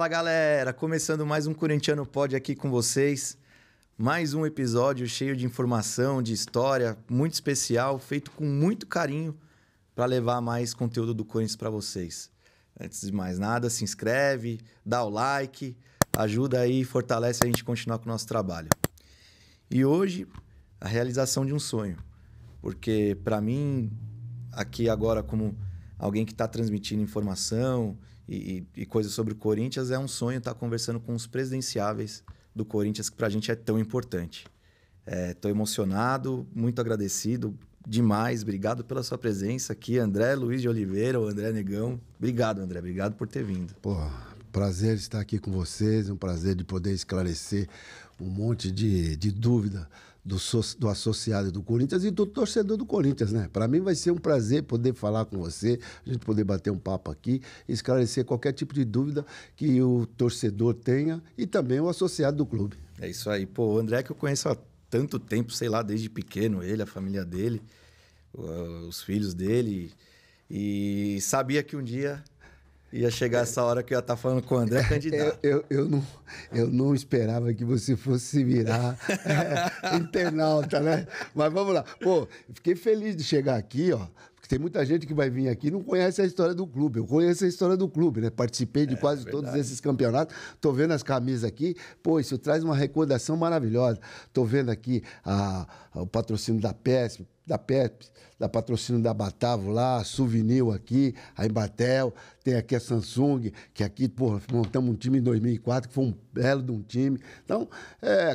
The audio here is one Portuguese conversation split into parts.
Fala, galera! Começando mais um Corintiano Pod aqui com vocês. Mais um episódio cheio de informação, de história, muito especial, feito com muito carinho para levar mais conteúdo do Corinthians para vocês. Antes de mais nada, se inscreve, dá o like, ajuda aí, fortalece a gente continuar com o nosso trabalho. E hoje, a realização de um sonho. Porque, para mim, aqui agora, como alguém que está transmitindo informação e coisas sobre o Corinthians, é um sonho estar conversando com os presidenciáveis do Corinthians, que para a gente é tão importante. Estou emocionado, muito agradecido demais. Obrigado pela sua presença aqui, André Luiz de Oliveira, o André Negão. Obrigado, André. Obrigado por ter vindo. Pô, prazer estar aqui com vocês, um prazer de poder esclarecer um monte de dúvida do associado do Corinthians e do torcedor do Corinthians, né? Para mim vai ser um prazer poder falar com você, a gente poder bater um papo aqui, esclarecer qualquer tipo de dúvida que o torcedor tenha e também o associado do clube. É isso aí. Pô, o André que eu conheço há tanto tempo, sei lá, desde pequeno, ele, a família dele, os filhos dele, e sabia que um dia ia chegar essa hora que eu ia estar falando com o André candidato. Eu não esperava que você fosse virar internauta, né? Mas vamos lá. Pô, fiquei feliz de chegar aqui, ó. Porque tem muita gente que vai vir aqui e não conhece a história do clube. Eu conheço a história do clube, né? Participei de quase todos esses campeonatos. Tô vendo as camisas aqui. Pô, isso traz uma recordação maravilhosa. Tô vendo aqui o patrocínio da Pepsi, da patrocínio da Batavo lá, a Souvenir aqui, a Embatel, tem aqui a Samsung, que aqui, porra, montamos um time em 2004, que foi um belo de um time. Então,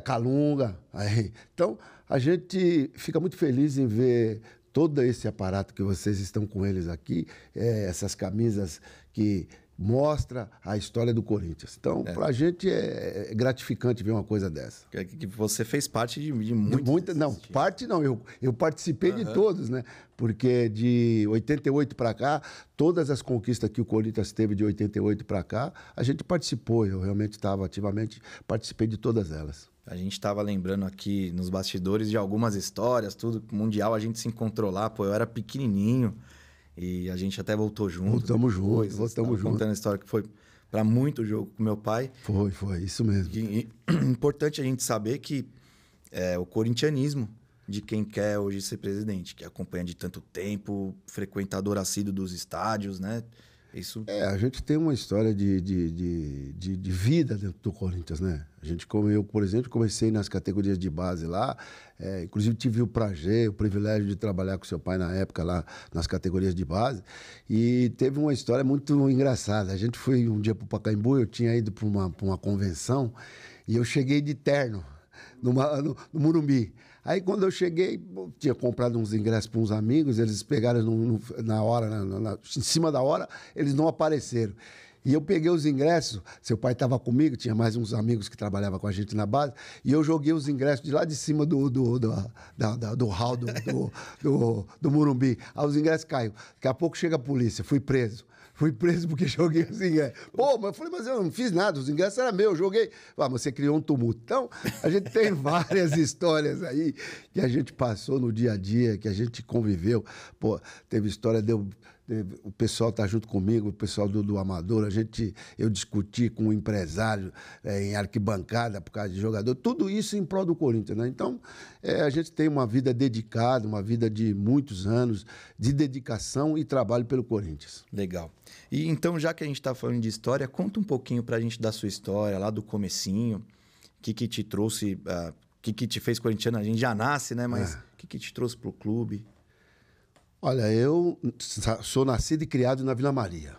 Calunga. Aí. Então, a gente fica muito feliz em ver todo esse aparato que vocês estão com eles aqui, essas camisas que mostra a história do Corinthians. Então, para a gente é gratificante ver uma coisa dessa. Que você fez parte de muitos. Não, parte não. Eu participei de todos, né? Porque de 88 para cá, todas as conquistas que o Corinthians teve de 88 para cá, a gente participou. Eu realmente estava ativamente, participei de todas elas. A gente estava lembrando aqui nos bastidores de algumas histórias, tudo. Mundial, a gente se encontrou lá. Pô, eu era pequenininho. E a gente até voltou junto. Voltamos juntos. Contando a história que foi para muito jogo com meu pai. Foi, isso mesmo. E importante a gente saber que o corintianismo de quem quer hoje ser presidente, que acompanha de tanto tempo, frequentador assíduo dos estádios, né? Isso... a gente tem uma história de vida dentro do Corinthians, né? Eu, por exemplo, comecei nas categorias de base lá, inclusive tive o privilégio de trabalhar com seu pai na época lá nas categorias de base, e teve uma história muito engraçada. A gente foi um dia para o Pacaembu, eu tinha ido para uma convenção, e eu cheguei de terno no Morumbi. Aí, quando eu cheguei, tinha comprado uns ingressos para uns amigos, eles pegaram na hora, em cima da hora, eles não apareceram. E eu peguei os ingressos, seu pai estava comigo, tinha mais uns amigos que trabalhavam com a gente na base, e eu joguei os ingressos de lá de cima do hall do Morumbi. Aí os ingressos caíram. Daqui a pouco chega a polícia, fui preso. Fui preso porque joguei os ingressos. Pô, mas eu falei, mas eu não fiz nada, os ingressos eram meus, eu joguei. Mas você criou um tumulto. Então, a gente tem várias histórias aí que a gente passou no dia a dia, que a gente conviveu. Pô, teve história, o pessoal tá junto comigo, o pessoal do Amador, eu discuti com um empresário em arquibancada por causa de jogador, tudo isso em prol do Corinthians, né? Então, a gente tem uma vida dedicada, uma vida de muitos anos de dedicação e trabalho pelo Corinthians. Legal. E então, já que a gente está falando de história, conta um pouquinho para a gente da sua história, lá do comecinho, o que te trouxe, o que te fez corintiano? A gente já nasce, né? Mas o que te trouxe para o clube? Olha, eu sou nascido e criado na Vila Maria.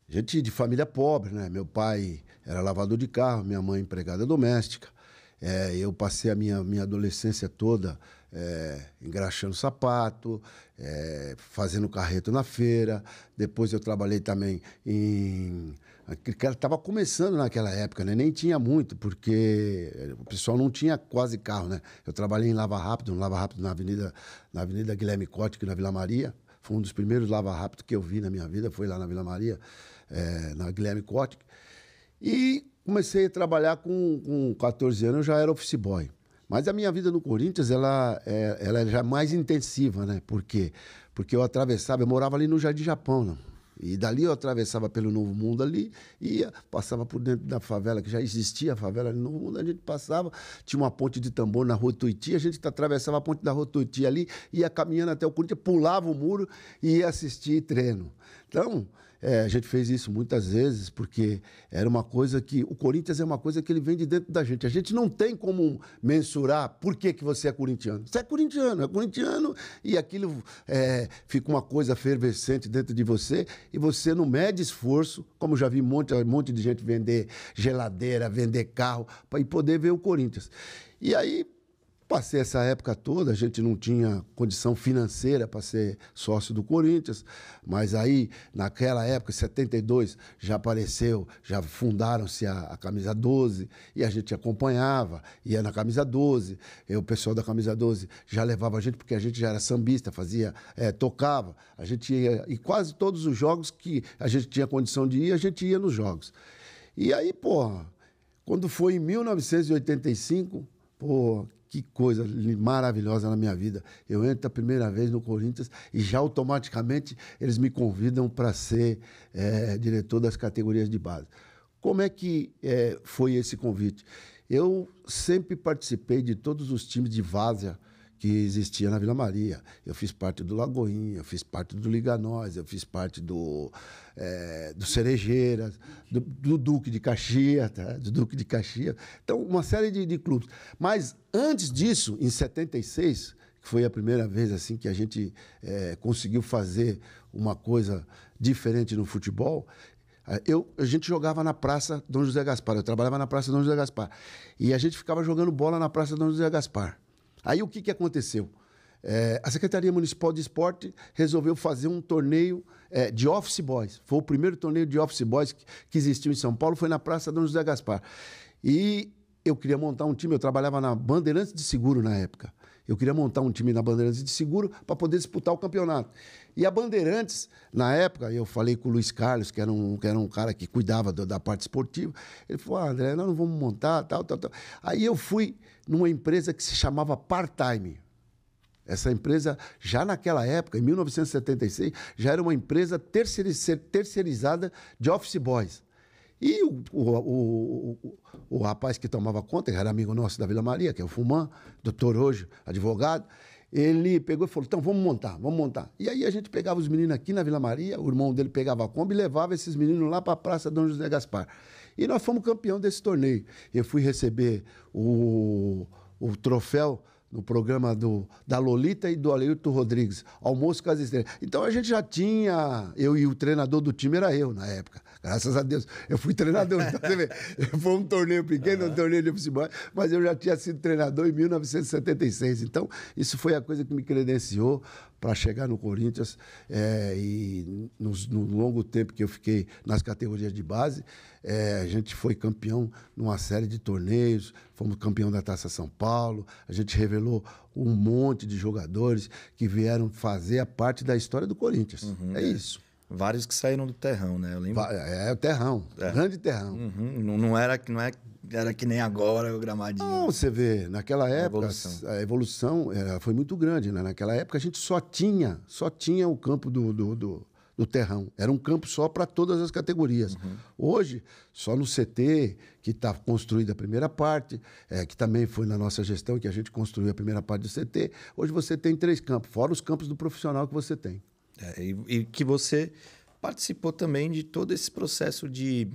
Gente de família pobre, né? Meu pai era lavador de carro, minha mãe empregada doméstica. Eu passei a minha adolescência toda engraxando sapato, fazendo carreto na feira. Depois eu trabalhei também estava começando naquela época, né? Nem tinha muito, porque o pessoal não tinha quase carro, né? Eu trabalhei em Lava Rápido na Avenida Guilherme Cote, na Vila Maria. Foi um dos primeiros Lava Rápido que eu vi na minha vida, foi lá na Vila Maria, na Guilherme Cote. E comecei a trabalhar com 14 anos, eu já era office boy. Mas a minha vida no Corinthians, ela é já mais intensiva, né? Por quê? Porque eu morava ali no Jardim Japão, né? E dali eu atravessava pelo Novo Mundo ali, ia, passava por dentro da favela, que já existia a favela no Novo Mundo, a gente passava, tinha uma ponte de tambor na Rua Tuiuti, a gente atravessava a ponte da Rua Tuiuti ali, ia caminhando até o Corinthians, pulava o muro e ia assistir treino. Então, a gente fez isso muitas vezes, porque era uma coisa que... O Corinthians é uma coisa que ele vem de dentro da gente. A gente não tem como mensurar por que você é corintiano. Você é corintiano, e aquilo fica uma coisa efervescente dentro de você, e você não mede esforço, como já vi um monte de gente vender geladeira, vender carro, para poder ver o Corinthians. E aí... Passei essa época toda, a gente não tinha condição financeira para ser sócio do Corinthians, mas aí, naquela época, em 72, já apareceu, já fundaram-se a Camisa 12, e a gente acompanhava, ia na Camisa 12, e o pessoal da Camisa 12 já levava a gente, porque a gente já era sambista, tocava, a gente ia, e quase todos os jogos que a gente tinha condição de ir, a gente ia nos jogos. E aí, quando foi em 1985, que coisa maravilhosa na minha vida. Eu entro a primeira vez no Corinthians e já automaticamente eles me convidam para ser diretor das categorias de base. Como é que foi esse convite? Eu sempre participei de todos os times de várzea que existia na Vila Maria. Eu fiz parte do Lagoinha, eu fiz parte do Liga Nós, eu fiz parte do Cerejeiras, do Duque de Caxias, tá? Do Duque de Caxias. Então, uma série de clubes. Mas, antes disso, em 76, que foi a primeira vez assim, que a gente conseguiu fazer uma coisa diferente no futebol, a gente jogava na Praça Dom José Gaspar. Eu trabalhava na Praça Dom José Gaspar. E a gente ficava jogando bola na Praça Dom José Gaspar. Aí o que aconteceu? A Secretaria Municipal de Esporte resolveu fazer um torneio de office boys. Foi o primeiro torneio de office boys que existiu em São Paulo, foi na Praça Dom José Gaspar. E eu queria montar um time, eu trabalhava na Bandeirantes de Seguro na época. Eu queria montar um time na Bandeirantes de Seguro para poder disputar o campeonato. E a Bandeirantes, na época, eu falei com o Luiz Carlos, que era um cara que cuidava da parte esportiva. Ele falou, André, nós não vamos montar, tal. Aí eu fui numa empresa que se chamava Part-Time. Essa empresa, já naquela época, em 1976, já era uma empresa terceirizada de office boys. E o rapaz que tomava conta, que era amigo nosso da Vila Maria, que é o Fumã, doutor hoje, advogado, ele pegou e falou, então vamos montar. E aí a gente pegava os meninos aqui na Vila Maria, o irmão dele pegava a Kombi e levava esses meninos lá para a Praça Dom José Gaspar. E nós fomos campeão desse torneio. Eu fui receber o troféu no programa da Lolita e do Aleilton Rodrigues, Almoço com as Estrelas. Então a gente já tinha, eu e o treinador do time era eu na época, graças a Deus. Eu fui treinador, então, você vê, foi um torneio pequeno, um torneio de futebol, mas eu já tinha sido treinador em 1976. Então isso foi a coisa que me credenciou para chegar no Corinthians e no longo tempo que eu fiquei nas categorias de base, a gente foi campeão numa série de torneios, fomos campeão da Taça São Paulo, a gente revelou um monte de jogadores que vieram fazer a parte da história do Corinthians. Isso. Vários que saíram do terrão, né? Eu lembro. O terrão, grande terrão. Não era que nem agora o gramadinho. Não, você vê, naquela época a evolução foi muito grande, né? Naquela época a gente só tinha o campo do terrão. Era um campo só para todas as categorias. Hoje, só no CT, que está construída a primeira parte, que também foi na nossa gestão que a gente construiu a primeira parte do CT, hoje você tem 3 campos, fora os campos do profissional que você tem. E que você participou também de todo esse processo de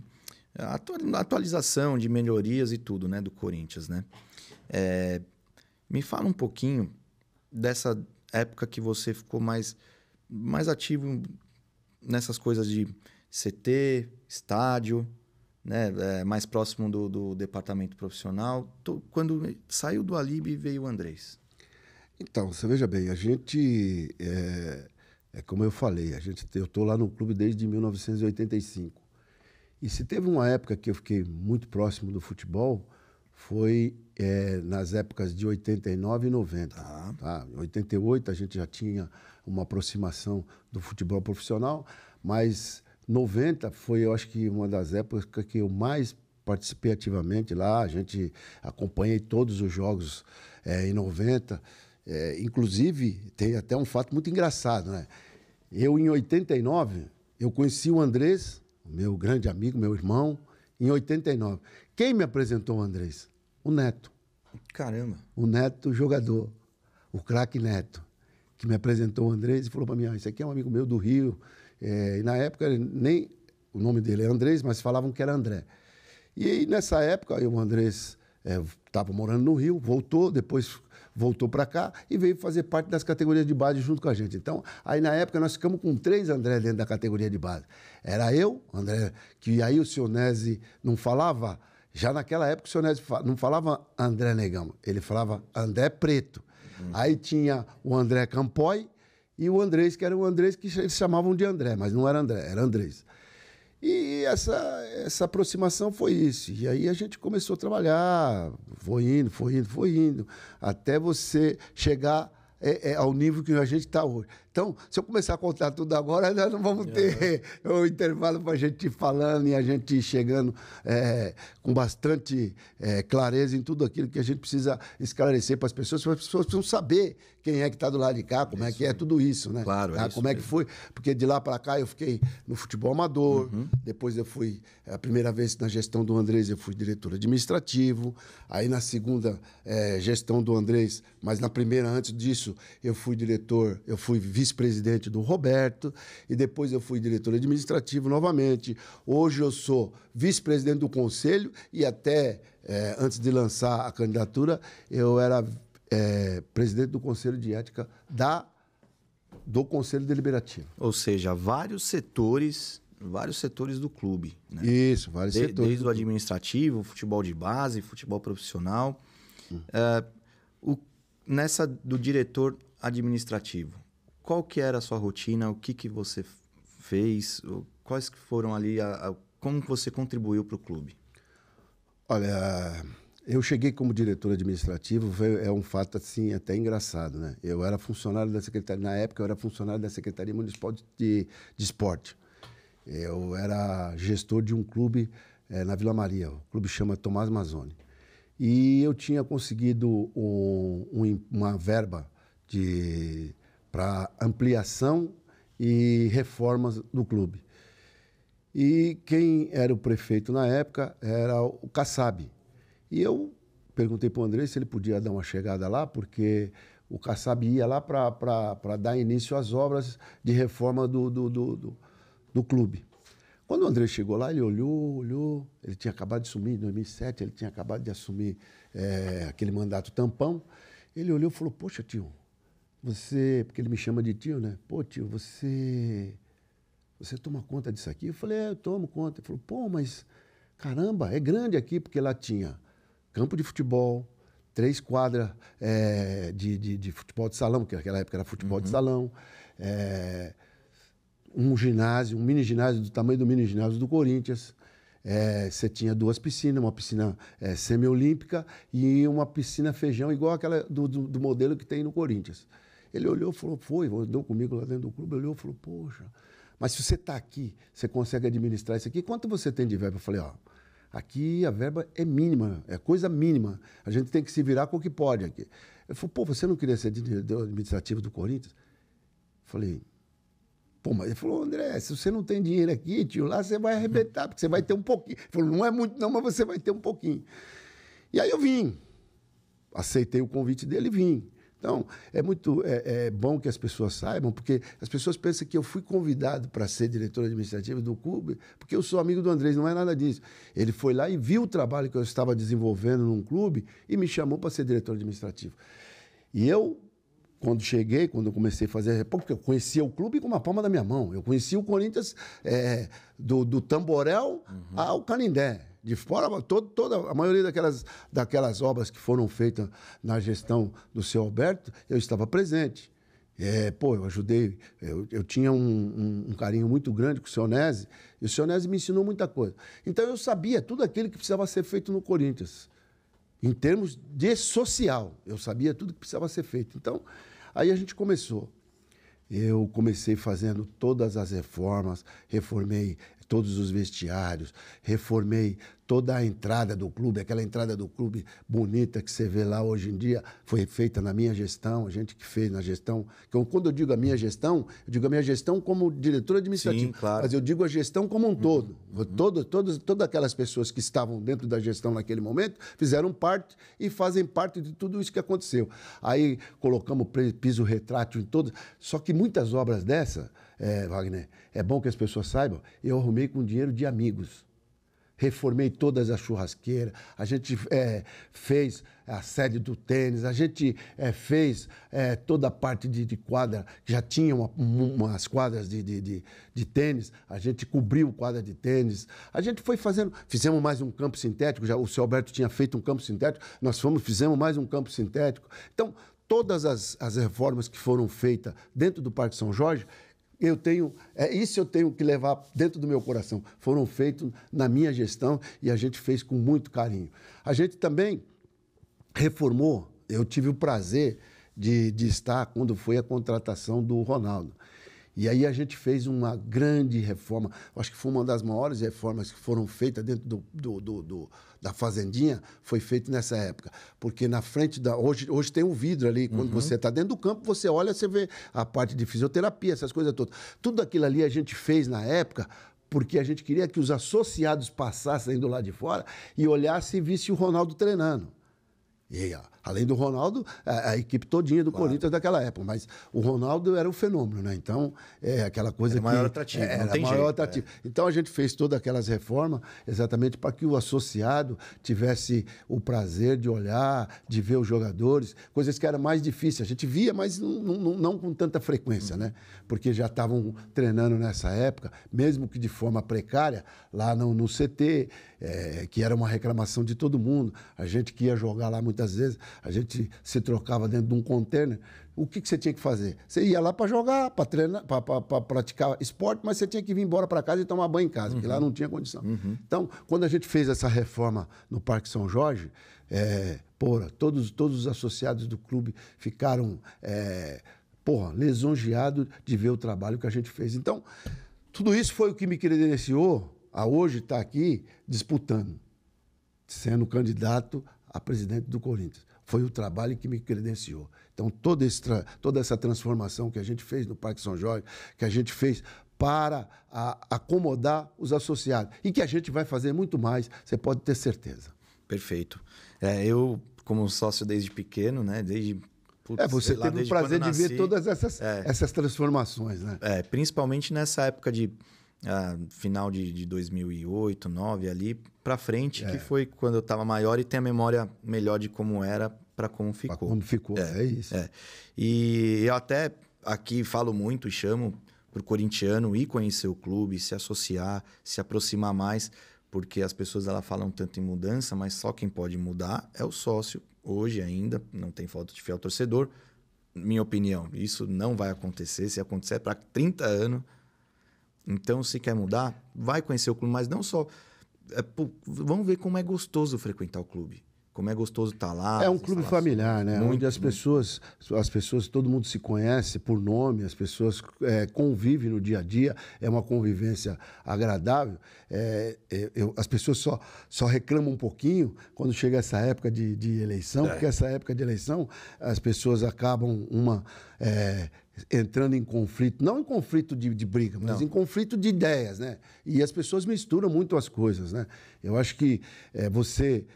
atualização, de melhorias e tudo, né, do Corinthians, né? Me fala um pouquinho dessa época que você ficou mais ativo nessas coisas de CT, estádio, né, mais próximo do departamento profissional. Quando saiu do Alibi, veio o Andrés. Então, você veja bem, a gente... como eu falei, eu estou lá no clube desde 1985. E se teve uma época que eu fiquei muito próximo do futebol, foi nas épocas de 89 e 90. Tá? Em 88 a gente já tinha uma aproximação do futebol profissional, mas 90 foi, eu acho que, uma das épocas que eu mais participei ativamente lá. A gente acompanhei todos os jogos em 90. Inclusive, tem até um fato muito engraçado, né? Eu, em 89, eu conheci o Andrés, meu grande amigo, meu irmão, em 89. Quem me apresentou o Andrés? O Neto. Caramba. O Neto, jogador. O craque Neto, que me apresentou o Andrés e falou para mim, esse aqui é um amigo meu do Rio. E na época, nem o nome dele é Andrés, mas falavam que era André. E aí, nessa época, o Andrés estava morando no Rio, depois voltou para cá e veio fazer parte das categorias de base junto com a gente. Então, aí na época, nós ficamos com 3 André dentro da categoria de base. Era eu, André, que aí o Sionese não falava, já naquela época o Sionese não falava André Negão, ele falava André Preto. Aí tinha o André Campoy e o Andrés, que era o Andrés que eles chamavam de André, mas não era André, era Andrés. E essa aproximação foi isso. E aí a gente começou a trabalhar, foi indo, até você chegar ao nível que a gente está hoje. Então, se eu começar a contar tudo agora, nós não vamos ter o intervalo para a gente ir falando e a gente ir chegando com bastante clareza em tudo aquilo que a gente precisa esclarecer para as pessoas precisam saber quem é que está do lado de cá, como é que é tudo isso, né? Claro, tá? Como é que foi? Porque de lá para cá eu fiquei no futebol amador, depois eu fui, a primeira vez na gestão do Andrés, eu fui diretor administrativo, aí na segunda gestão do Andrés, mas na primeira, antes disso, eu fui vice-presidente do Roberto, e depois eu fui diretor administrativo novamente. Hoje eu sou vice-presidente do conselho e até antes de lançar a candidatura, eu era presidente do conselho de ética do Conselho Deliberativo. Ou seja, vários setores do clube. Né? Isso, vários setores. Desde o administrativo, futebol de base, futebol profissional. Nessa do diretor administrativo, qual que era a sua rotina? O que você fez? Quais que foram ali? Como você contribuiu para o clube? Olha, eu cheguei como diretor administrativo, é um fato assim até engraçado, né? Eu era funcionário da Secretaria, na época eu era funcionário da Secretaria Municipal de Esporte. Eu era gestor de um clube na Vila Maria, o clube chama Tomás Mazzoni. E eu tinha conseguido uma verba para ampliação e reformas do clube. E quem era o prefeito na época era o Kassab. E eu perguntei para o André se ele podia dar uma chegada lá, porque o Kassab ia lá para dar início às obras de reforma do clube. Quando o André chegou lá, ele olhou, ele tinha acabado de assumir, em 2007, ele tinha acabado de assumir aquele mandato tampão. Ele olhou e falou, poxa, tio, porque ele me chama de tio, né? Pô, tio, você toma conta disso aqui? Eu falei, eu tomo conta. Ele falou, pô, mas caramba, é grande aqui, porque lá tinha campo de futebol, 3 quadras de futebol de salão, que naquela época era futebol de salão, um mini ginásio do tamanho do mini ginásio do Corinthians. Você tinha 2 piscinas, uma piscina semiolímpica e uma piscina feijão, igual aquela do modelo que tem no Corinthians. Ele olhou e falou, andou comigo lá dentro do clube, olhou e falou, poxa, mas se você está aqui, você consegue administrar isso aqui, quanto você tem de verba? Eu falei, aqui a verba é mínima, é coisa mínima, a gente tem que se virar com o que pode aqui. Ele falou, pô, você não queria ser diretor administrativo do Corinthians? Eu falei, pô, mas ele falou, André, se você não tem dinheiro aqui, tio, lá você vai arrebentar, porque você vai ter um pouquinho. Ele falou, não é muito não, mas você vai ter um pouquinho. E aí eu vim, aceitei o convite dele e vim. Então, é muito bom que as pessoas saibam, porque as pessoas pensam que eu fui convidado para ser diretor administrativo do clube, porque eu sou amigo do Andrés, não é nada disso. Ele foi lá e viu o trabalho que eu estava desenvolvendo num clube e me chamou para ser diretor administrativo. E eu, quando eu comecei a fazer... Porque eu conhecia o clube com uma palma da minha mão. Eu conhecia o Corinthians do Tamborel ao Canindé. De fora, a maioria daquelas obras que foram feitas na gestão do seu Alberto, eu estava presente. Eu ajudei, eu tinha um carinho muito grande com o Sionese, e o Sionese me ensinou muita coisa. Então eu sabia tudo aquilo que precisava ser feito no Corinthians. Em termos de social, eu sabia tudo que precisava ser feito. Então, aí a gente começou. Eu comecei fazendo todas as reformas, reformei todos os vestiários, reformei toda a entrada do clube, aquela entrada do clube bonita que você vê lá hoje em dia, foi feita na minha gestão, a gente que fez na gestão. Então, quando eu digo a minha gestão, eu digo a minha gestão como diretor administrativo. Sim, claro. Mas eu digo a gestão como um todo. Todas aquelas pessoas que estavam dentro da gestão naquele momento fizeram parte e fazem parte de tudo isso que aconteceu. Aí colocamos piso retrátil em todas. Só que muitas obras dessa, Wagner, é bom que as pessoas saibam, eu arrumei com dinheiro de amigos. Reformei todas as churrasqueiras, a gente fez a sede do tênis, a gente fez toda a parte de quadra, que já tinha umas quadras de tênis, a gente cobriu quadra de tênis, a gente foi fazendo, fizemos mais um campo sintético, já o seu Alberto tinha feito um campo sintético, fizemos mais um campo sintético. Então, todas as reformas que foram feitas dentro do Parque São Jorge, isso eu tenho que levar dentro do meu coração. Foram feitos na minha gestão e a gente fez com muito carinho. A gente também reformou, eu tive o prazer de estar quando foi a contratação do Ronaldo. E aí a gente fez uma grande reforma, acho que foi uma das maiores reformas que foram feitas dentro da Fazendinha, foi feito nessa época. Porque na frente hoje tem um vidro ali, quando você está dentro do campo, você olha, você vê a parte de fisioterapia, essas coisas todas. Tudo aquilo ali a gente fez na época porque a gente queria que os associados passassem do lado de fora e olhassem e vissem o Ronaldo treinando. E, além do Ronaldo, a equipe todinha do Corinthians daquela época. Mas o Ronaldo era o fenômeno, né? Então, aquela coisa era maior atrativo, era não tem maior jeito, atrativo. Então, a gente fez todas aquelas reformas exatamente para que o associado tivesse o prazer de olhar, de ver os jogadores, coisas que eram mais difíceis. A gente via, mas não com tanta frequência, né? Porque já estavam treinando nessa época, mesmo que de forma precária, lá no CT, que era uma reclamação de todo mundo. A gente que ia jogar lá muitas vezes, a gente se trocava dentro de um container. O que você tinha que fazer? Você ia lá para jogar, para treinar, para praticar esporte, mas você tinha que vir embora para casa e tomar banho em casa, porque lá não tinha condição. Então, quando a gente fez essa reforma no Parque São Jorge, todos os associados do clube ficaram lisonjeados de ver o trabalho que a gente fez. Então, tudo isso foi o que me credenciou a hoje estar aqui disputando, sendo candidato a presidente do Corinthians. Foi o trabalho que me credenciou. Então, toda essa transformação que a gente fez no Parque São Jorge, que a gente fez para acomodar os associados, e que a gente vai fazer muito mais, você pode ter certeza. Perfeito. Eu, como sócio desde pequeno, né? Você teve o prazer de ver todas essas transformações, né? Principalmente nessa época de final de 2008, 2009, ali para frente, que foi quando eu estava maior e tenho a memória melhor de como era para como ficou. Pra como ficou, é isso. E eu até aqui falo muito e chamo para o corintiano ir conhecer o clube, se associar, se aproximar mais, porque as pessoas falam tanto em mudança, mas só quem pode mudar é o sócio. Hoje ainda não tem falta de fiel torcedor. Minha opinião, isso não vai acontecer. Se acontecer é para 30 anos. Então, se quer mudar, vai conhecer o clube, mas não só... vamos ver como é gostoso frequentar o clube. Como é gostoso estar lá. É um clube familiar, né? Muito, onde as pessoas, todo mundo se conhece por nome, as pessoas convivem no dia a dia, é uma convivência agradável. As pessoas só reclamam um pouquinho quando chega essa época de eleição, porque essa época de eleição as pessoas acabam entrando em conflito, não em conflito de briga, mas em conflito de ideias, né? E as pessoas misturam muito as coisas, né? Eu acho que você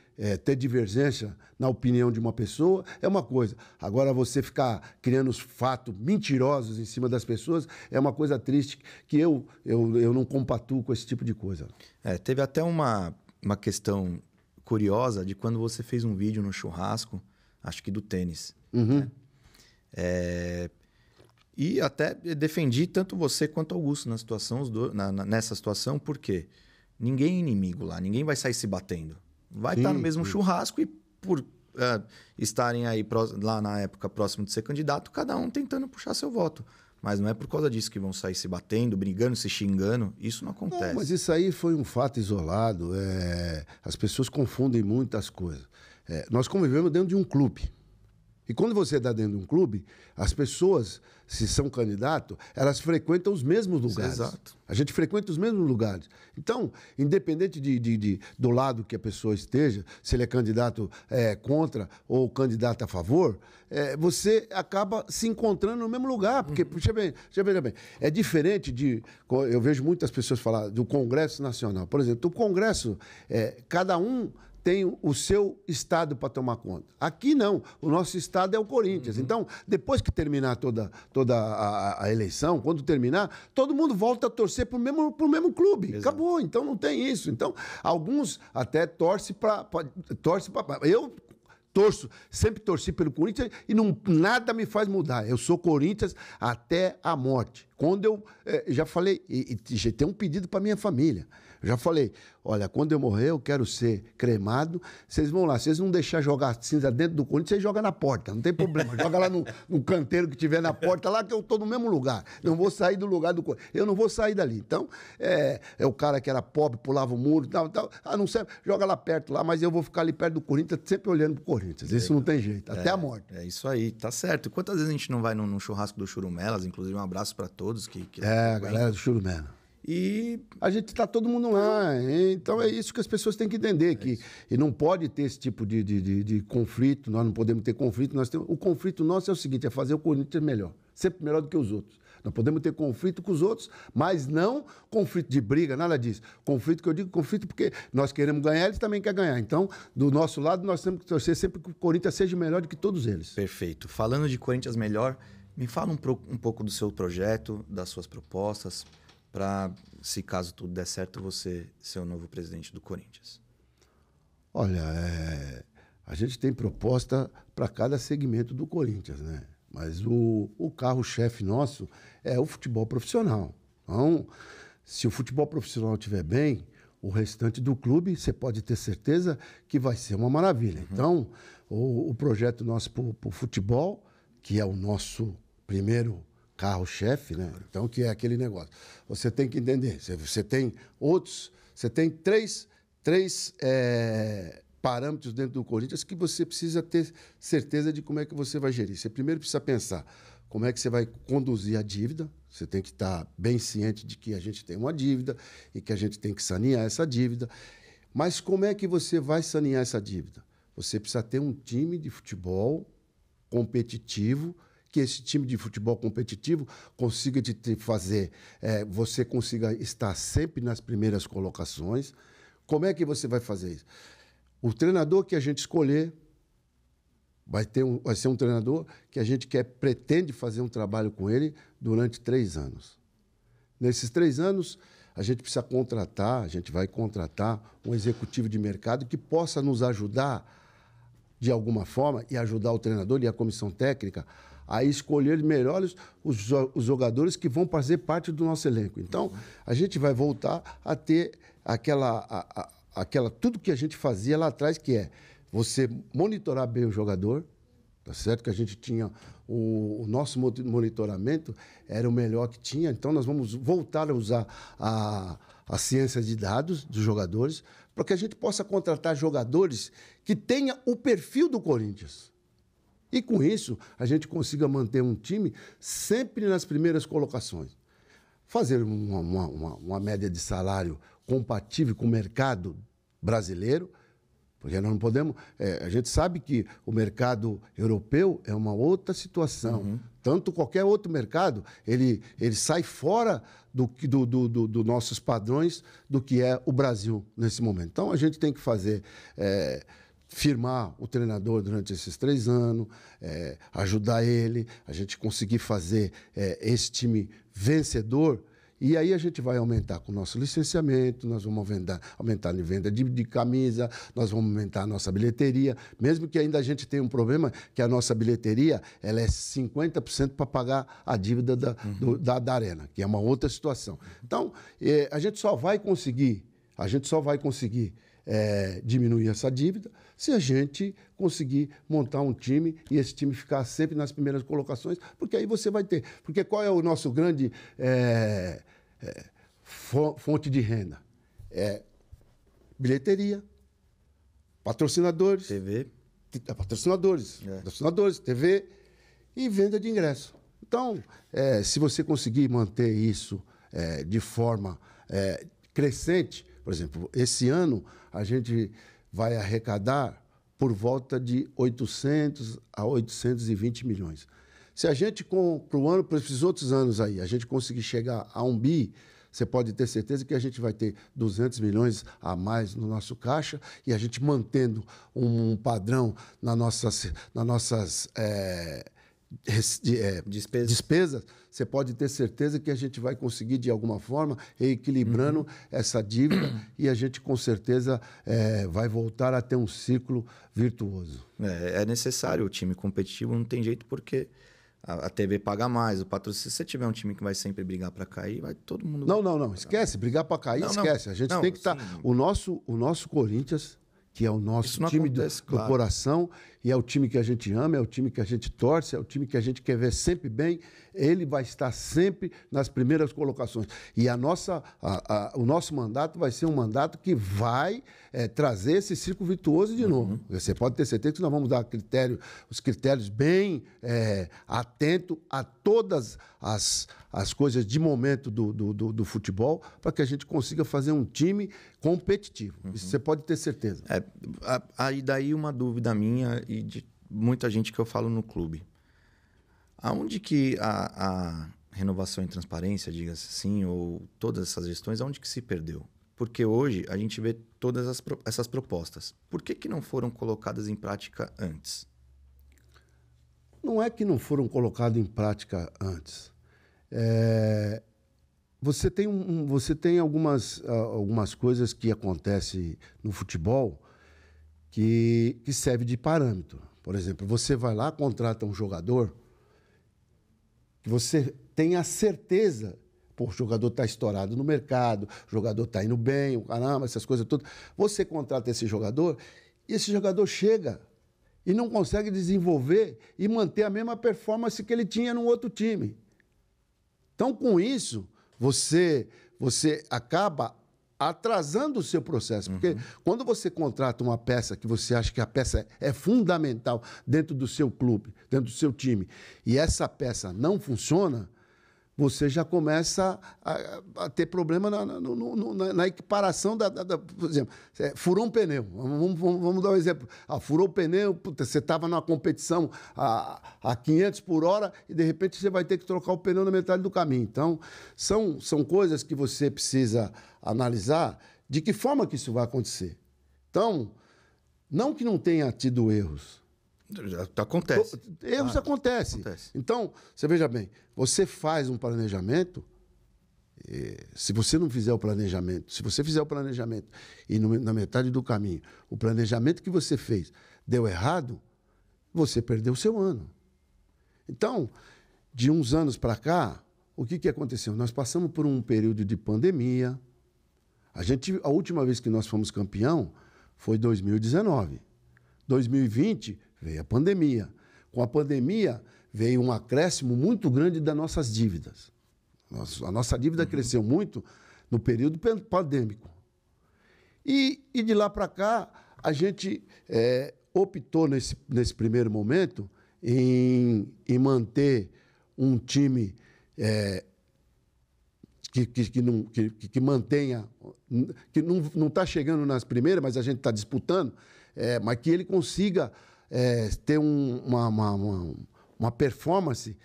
ter divergência na opinião de uma pessoa é uma coisa. Agora, você ficar criando fatos mentirosos em cima das pessoas é uma coisa triste que eu não compatuo com esse tipo de coisa. Teve até uma questão curiosa de quando você fez um vídeo no churrasco, acho que do tênis. Né? E até defendi tanto você quanto Augusto nessa situação, porque ninguém é inimigo lá, ninguém vai sair se batendo. Vai estar no mesmo churrasco e por estarem aí lá na época próximo de ser candidato, cada um tentando puxar seu voto. Mas não é por causa disso que vão sair se batendo, brigando, se xingando. Isso não acontece. Não, mas isso aí foi um fato isolado. As pessoas confundem muitas coisas. Nós convivemos dentro de um clube. E quando você está dentro de um clube, as pessoas, se são candidatos, elas frequentam os mesmos lugares. Exato. A gente frequenta os mesmos lugares. Então, independente do lado que a pessoa esteja, se ele é candidato contra ou candidato a favor, você acaba se encontrando no mesmo lugar. Porque, veja bem, é diferente de... Eu vejo muitas pessoas falar do Congresso Nacional. Por exemplo, o Congresso, cada um tem o seu estado para tomar conta. Aqui não, o nosso estado é o Corinthians. Então, depois que terminar toda a eleição, quando terminar, todo mundo volta a torcer para o mesmo clube. Exato. Acabou, então não tem isso. Então, alguns até torcem para... Eu sempre torci pelo Corinthians e nada me faz mudar. Eu sou Corinthians até a morte. Quando eu já falei, e já tem um pedido para minha família. Eu já falei, olha, quando eu morrer, eu quero ser cremado. Vocês vão lá, vocês não deixar jogar cinza dentro do Corinthians, vocês jogam na porta, não tem problema. Joga lá no canteiro que tiver na porta, lá que eu estou no mesmo lugar. Não vou sair do lugar do Corinthians. Eu não vou sair dali. Então, é o cara que era pobre, pulava o muro, tal. Não serve, joga lá perto, lá, mas eu vou ficar ali perto do Corinthians, sempre olhando pro Corinthians. Isso não tem jeito, até a morte. É isso aí, tá certo. Quantas vezes a gente não vai num churrasco do Churumelas? Inclusive, um abraço para todos que a galera do Churumela. E a gente está todo mundo lá. Então é isso que as pessoas têm que entender. E não pode ter esse tipo de conflito. Nós não podemos ter conflito. O conflito nosso é o seguinte: é fazer o Corinthians melhor. Sempre melhor do que os outros. Nós podemos ter conflito com os outros, mas não conflito de briga, nada disso. Conflito que eu digo, conflito porque nós queremos ganhar, eles também querem ganhar. Então, do nosso lado, nós temos que torcer sempre que o Corinthians seja melhor do que todos eles. Perfeito. Falando de Corinthians melhor, me fala um pouco do seu projeto, das suas propostas, para, se caso tudo der certo, você ser o novo presidente do Corinthians. Olha, a gente tem proposta para cada segmento do Corinthians, né? Mas o carro-chefe nosso é o futebol profissional. Então, se o futebol profissional estiver bem, o restante do clube, você pode ter certeza que vai ser uma maravilha. Uhum. Então, o projeto nosso para o futebol, que é o nosso primeiro carro-chefe, né? Então, que é aquele negócio. Você tem que entender, você tem três parâmetros dentro do Corinthians que você precisa ter certeza de como é que você vai gerir. Você primeiro precisa pensar como é que você vai conduzir a dívida. Você tem que estar bem ciente de que a gente tem uma dívida e que a gente tem que sanear essa dívida. Mas como é que você vai sanear essa dívida? Você precisa ter um time de futebol competitivo, que esse time de futebol competitivo consiga te fazer, você consiga estar sempre nas primeiras colocações. Como é que você vai fazer isso? O treinador que a gente escolher vai ser um treinador que a gente pretende fazer um trabalho com ele durante 3 anos. Nesses 3 anos, a gente vai contratar um executivo de mercado que possa nos ajudar de alguma forma e ajudar o treinador e a comissão técnica a escolher melhores os jogadores que vão fazer parte do nosso elenco. Então, a gente vai voltar a ter tudo que a gente fazia lá atrás, que é você monitorar bem o jogador, tá certo? Que a gente tinha o nosso monitoramento era o melhor que tinha, então nós vamos voltar a usar a ciência de dados dos jogadores para que a gente possa contratar jogadores que tenham o perfil do Corinthians. E com isso, a gente consiga manter um time sempre nas primeiras colocações. Fazer uma média de salário compatível com o mercado brasileiro, porque nós não podemos... a gente sabe que o mercado europeu é uma outra situação. Uhum. Tanto qualquer outro mercado, ele sai fora dos nossos padrões do que é o Brasil nesse momento. Então, a gente tem que fazer... firmar o treinador durante esses 3 anos, ajudar ele, a gente conseguir fazer esse time vencedor, e aí a gente vai aumentar com o nosso licenciamento, nós vamos aumentar a venda de camisa, nós vamos aumentar a nossa bilheteria, mesmo que ainda a gente tenha um problema, que a nossa bilheteria ela é 50% para pagar a dívida da Arena, que é uma outra situação. Então, a gente só vai conseguir diminuir essa dívida se a gente conseguir montar um time e esse time ficar sempre nas primeiras colocações, porque aí você vai ter. Porque qual é o nosso grande fonte de renda? É bilheteria, patrocinadores, patrocinadores, TV e venda de ingresso. Então, se você conseguir manter isso de forma crescente, por exemplo, esse ano a gente vai arrecadar por volta de 800 a 820 milhões. Se a gente, para esses outros anos aí, a gente conseguir chegar a 1 bi, você pode ter certeza que a gente vai ter 200 milhões a mais no nosso caixa e a gente mantendo um padrão nas nossas despesas, você pode ter certeza que a gente vai conseguir, de alguma forma, equilibrando essa dívida e a gente, com certeza, vai voltar a ter um ciclo virtuoso. É necessário o time competitivo, não tem jeito, porque a TV paga mais, o patrocínio. Se você tiver um time que vai sempre brigar para cair, vai todo mundo... Não. Esquece. Brigar para cair, esquece. A gente tem que estar... O nosso Corinthians, que é o nosso time do coração, e é o time que a gente ama, é o time que a gente torce, é o time que a gente quer ver sempre bem, ele vai estar sempre nas primeiras colocações. E o nosso mandato vai ser um mandato que vai trazer esse círculo virtuoso de novo. Você pode ter certeza que nós vamos dar os critérios bem atentos a todas as coisas de momento do futebol, para que a gente consiga fazer um time competitivo. Isso você pode ter certeza. Aí daí uma dúvida minha e de muita gente que eu falo no clube. Aonde que a renovação e transparência, diga-se assim, ou todas essas gestões, aonde que se perdeu? Porque hoje a gente vê todas essas propostas. Por que não foram colocadas em prática antes? Não é que não foram colocadas em prática antes. Você tem algumas coisas que acontecem no futebol que serve de parâmetro. Por exemplo, você vai lá, contrata um jogador que você tem a certeza, o jogador está estourado no mercado, o jogador está indo bem, caramba, essas coisas todas. Você contrata esse jogador e esse jogador chega e não consegue desenvolver e manter a mesma performance que ele tinha no outro time. Então, com isso, você acaba atrasando o seu processo. Porque quando você contrata uma peça que você acha que a peça é fundamental dentro do seu clube, dentro do seu time, e essa peça não funciona, você já começa a ter problema na equiparação por exemplo, furou um pneu. Vamos dar um exemplo. Furou o pneu, você estava numa competição a 500 por hora e, de repente, você vai ter que trocar o pneu na metade do caminho. Então, são coisas que você precisa analisar de que forma que isso vai acontecer. Então, não que não tenha tido erros. Acontece. Erros acontecem. Então, você veja bem, você faz um planejamento, se você não fizer o planejamento, se você fizer o planejamento e na metade do caminho, o planejamento que você fez deu errado, você perdeu o seu ano. Então, de uns anos para cá, o que aconteceu? Nós passamos por um período de pandemia. A última vez que nós fomos campeão foi em 2019. 2020 veio a pandemia. Com a pandemia, veio um acréscimo muito grande das nossas dívidas. A nossa dívida cresceu muito no período pandêmico. E de lá para cá, a gente optou, nesse primeiro momento, em manter um time que mantenha, que não está chegando nas primeiras, mas a gente está disputando, mas que ele consiga ter uma performance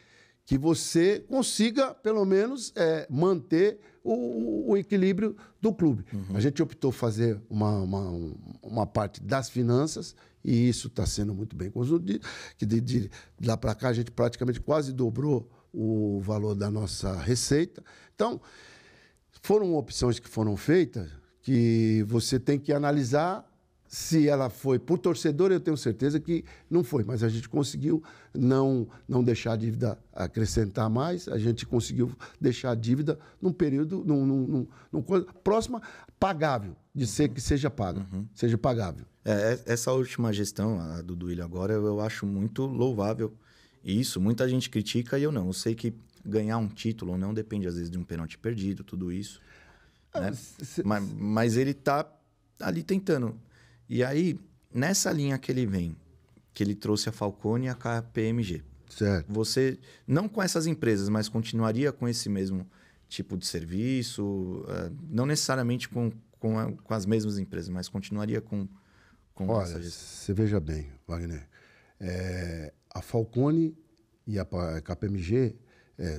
que você consiga, pelo menos, manter o equilíbrio do clube. A gente optou fazer uma parte das finanças, e isso está sendo muito bem conduzido. De lá para cá, a gente praticamente quase dobrou o valor da nossa receita. Então, foram opções que foram feitas que você tem que analisar. Se ela foi por torcedor, eu tenho certeza que não foi, mas a gente conseguiu não deixar a dívida acrescentar mais, a gente conseguiu deixar a dívida num período, num coisa próxima, pagável, de ser que seja paga, seja pagável. Essa última gestão, a do Duílio agora, eu acho muito louvável. Isso, muita gente critica e eu não. Eu sei que ganhar um título ou não depende, às vezes, de um pênalti perdido, tudo isso. Né? Mas ele está ali tentando. E aí, nessa linha que ele vem, que ele trouxe a Falcone e a KPMG. Certo. Você, não com essas empresas, mas continuaria com esse mesmo tipo de serviço? Não necessariamente com as mesmas empresas, mas continuaria com Olha, essa gestão? você veja bem, Wagner. A Falcone e a KPMG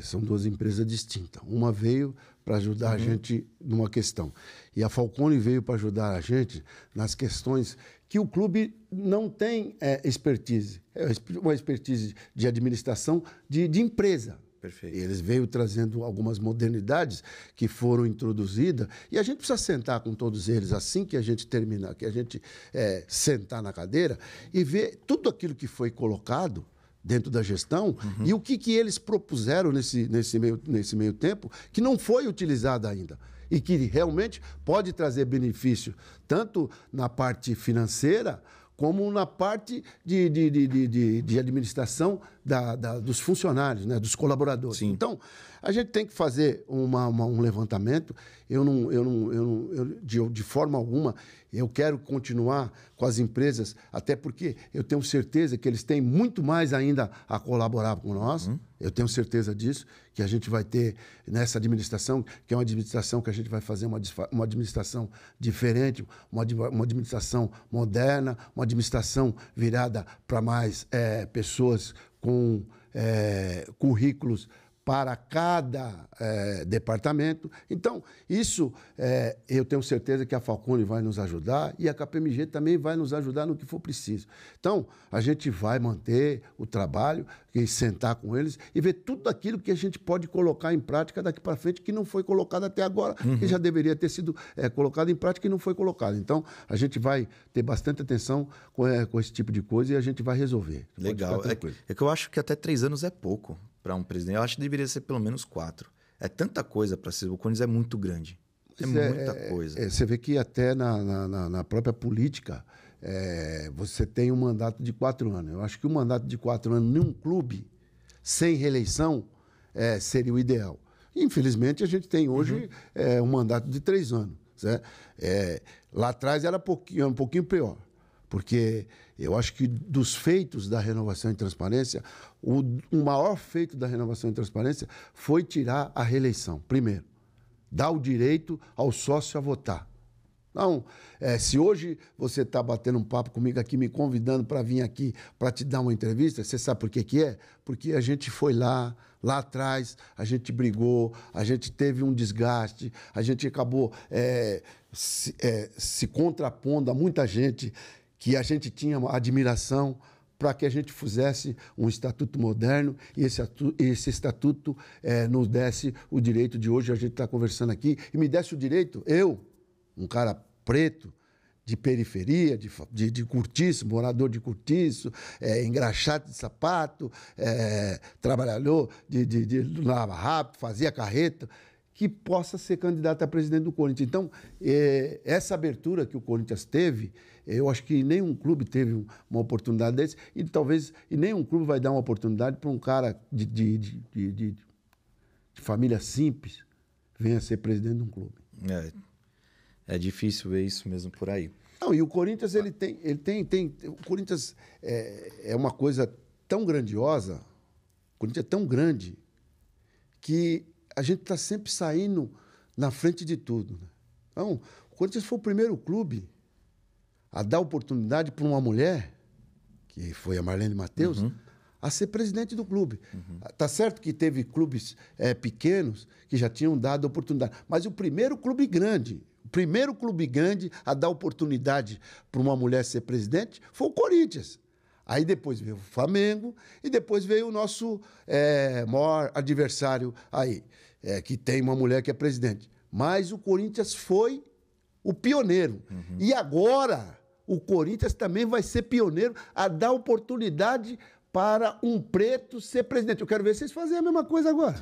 são duas empresas distintas. Uma veio para ajudar a gente numa questão. E a Falcone veio para ajudar a gente nas questões que o clube não tem expertise. É uma expertise de administração de empresa. Perfeito. Eles veio trazendo algumas modernidades que foram introduzidas e a gente precisa sentar com todos eles assim que a gente terminar, que a gente sentar na cadeira e ver tudo aquilo que foi colocado dentro da gestão e o que eles propuseram nesse meio tempo que não foi utilizado ainda e que realmente pode trazer benefício tanto na parte financeira como na parte de administração dos funcionários, né, dos colaboradores. Sim. Então, a gente tem que fazer um levantamento. De forma alguma, eu quero continuar com as empresas, até porque eu tenho certeza que eles têm muito mais ainda a colaborar com nós. Eu tenho certeza disso, que a gente vai ter nessa administração, que é uma administração que a gente vai fazer uma administração diferente, uma administração moderna, uma administração virada para mais pessoas com currículos para cada departamento. Então, isso eu tenho certeza que a Falcone vai nos ajudar e a KPMG também vai nos ajudar no que for preciso. Então, a gente vai manter o trabalho e sentar com eles e ver tudo aquilo que a gente pode colocar em prática daqui para frente que não foi colocado até agora, que já deveria ter sido colocado em prática e não foi colocado. Então, a gente vai ter bastante atenção com esse tipo de coisa e a gente vai resolver. Legal. É que eu acho que até 3 anos é pouco para um presidente. Eu acho que deveria ser pelo menos 4. É tanta coisa para ser. O Corinthians é muito grande. Muita coisa. Você vê que até na própria política você tem um mandato de 4 anos. Eu acho que um mandato de 4 anos num clube sem reeleição seria o ideal. Infelizmente, a gente tem hoje um mandato de 3 anos. Certo? Lá atrás era um pouquinho pior. Porque eu acho que dos feitos da renovação e transparência, o maior feito da renovação e transparência foi tirar a reeleição, primeiro. Dar o direito ao sócio a votar. Então, se hoje você está batendo um papo comigo aqui, me convidando para vir aqui para te dar uma entrevista, você sabe por que é? Porque a gente foi lá atrás, a gente brigou, a gente teve um desgaste, a gente acabou se contrapondo a muita gente que a gente tinha admiração para que a gente fizesse um estatuto moderno e esse estatuto nos desse o direito de hoje a gente estar conversando aqui e me desse o direito, eu, um cara preto, de periferia, de Cortiço, morador de Cortiço, engraxate de sapato, trabalhador de lava rápido, fazia carreta, que possa ser candidato a presidente do Corinthians. Então, essa abertura que o Corinthians teve, eu acho que nenhum clube teve uma oportunidade desse e talvez nenhum clube vai dar uma oportunidade para um cara de família simples venha ser presidente de um clube. É difícil ver isso mesmo por aí. Não, e o Corinthians, ele tem o Corinthians é uma coisa tão grandiosa, o Corinthians é tão grande que a gente está sempre saindo na frente de tudo. Né? Então, o Corinthians foi o primeiro clube a dar oportunidade para uma mulher, que foi a Marlene Matheus, a ser presidente do clube. Tá certo que teve clubes pequenos que já tinham dado oportunidade, mas o primeiro clube grande a dar oportunidade para uma mulher ser presidente foi o Corinthians. Aí depois veio o Flamengo e depois veio o nosso maior adversário aí, que tem uma mulher que é presidente. Mas o Corinthians foi o pioneiro. E agora o Corinthians também vai ser pioneiro a dar oportunidade para um preto ser presidente. Eu quero ver vocês fazerem a mesma coisa agora.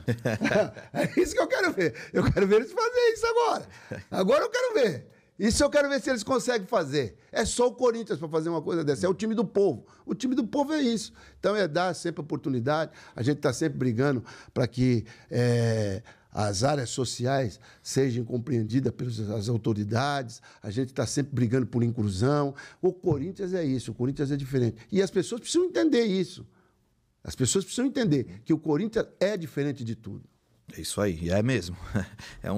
É isso que eu quero ver. Eu quero ver eles fazerem isso agora. Agora eu quero ver. Isso eu quero ver se eles conseguem fazer. É só o Corinthians para fazer uma coisa dessa. É o time do povo. O time do povo é isso. Então é dar sempre oportunidade. A gente está sempre brigando para que as áreas sociais sejam compreendidas pelas autoridades, a gente está sempre brigando por inclusão. O Corinthians é isso, o Corinthians é diferente. E as pessoas precisam entender isso. As pessoas precisam entender que o Corinthians é diferente de tudo. É isso aí, é mesmo. É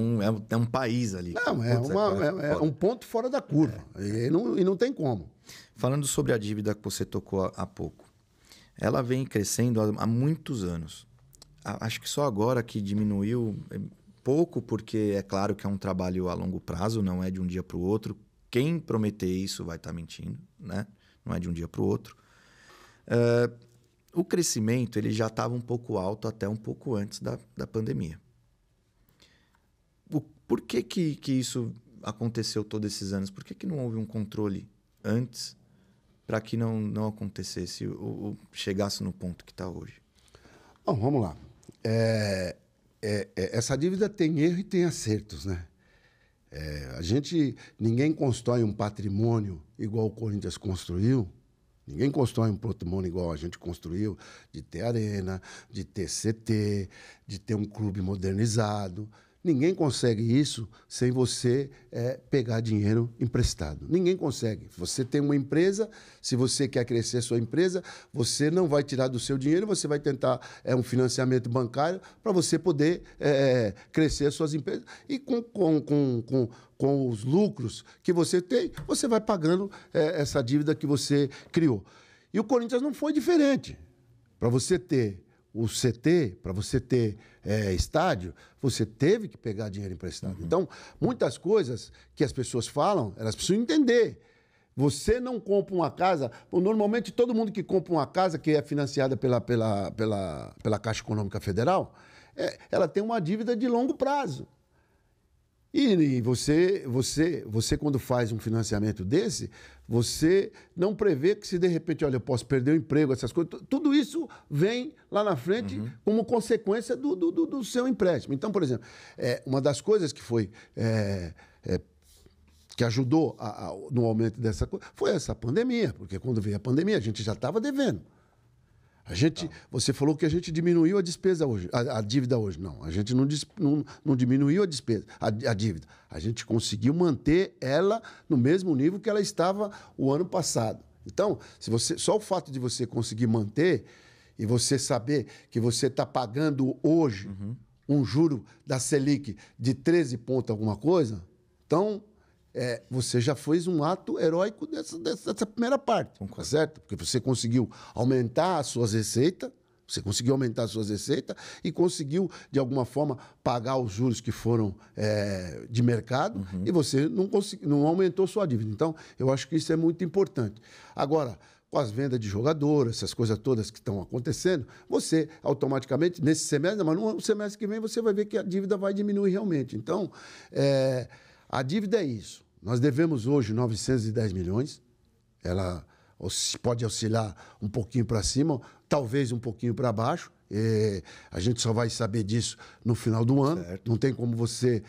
um país ali. Não, é um ponto fora da curva. E não tem como. Falando sobre a dívida que você tocou há pouco, ela vem crescendo há muitos anos. Acho que só agora que diminuiu pouco, porque é claro que é um trabalho a longo prazo, não é de um dia para o outro. Quem prometer isso vai estar mentindo, né? Não é de um dia para o outro. O crescimento ele já estava um pouco alto até um pouco antes da pandemia. Por que isso aconteceu todos esses anos? Por que não houve um controle antes para que não acontecesse ou chegasse no ponto que está hoje? Bom, vamos lá. Essa dívida tem erro e tem acertos, né? Ninguém constrói um patrimônio igual o Corinthians construiu. Ninguém constrói um patrimônio igual a gente construiu, de ter arena, de ter CT, de ter um clube modernizado. Ninguém consegue isso sem você pegar dinheiro emprestado. Ninguém consegue. Você tem uma empresa, se você quer crescer a sua empresa, você não vai tirar do seu dinheiro, você vai tentar um financiamento bancário para você poder crescer as suas empresas. E com os lucros que você tem, você vai pagando essa dívida que você criou. E o Corinthians não foi diferente. Para você ter o CT, para você ter estádio, você teve que pegar dinheiro emprestado. Uhum. Então, muitas coisas que as pessoas falam, elas precisam entender. Você não compra uma casa... Normalmente, todo mundo que compra uma casa que é financiada pela Caixa Econômica Federal, ela tem uma dívida de longo prazo. E você, quando faz um financiamento desse, você não prevê que se de repente, olha, eu posso perder o emprego, essas coisas. Tudo isso vem lá na frente como consequência do seu empréstimo. Então, por exemplo, uma das coisas que foi... que ajudou no aumento dessa coisa foi essa pandemia, porque quando veio a pandemia a gente já estava devendo. Você falou que a gente diminuiu a despesa hoje, a dívida hoje. Não, a gente não diminuiu a despesa, a dívida. A gente conseguiu manter ela no mesmo nível que ela estava o ano passado. Então, só o fato de você conseguir manter e você saber que você está pagando hoje um juro da Selic de 13 pontos alguma coisa, então... você já fez um ato heróico dessa primeira parte, tá certo? Porque você conseguiu aumentar as suas receitas, e conseguiu, de alguma forma, pagar os juros que foram de mercado e você não aumentou sua dívida. Então, eu acho que isso é muito importante. Agora, com as vendas de jogadores, essas coisas todas que estão acontecendo, você automaticamente, nesse semestre, mas no semestre que vem, você vai ver que a dívida vai diminuir realmente. Então, a dívida é isso. Nós devemos hoje 910 milhões. Ela pode oscilar um pouquinho para cima, talvez um pouquinho para baixo. A gente só vai saber disso no final do ano. Certo. Não tem como você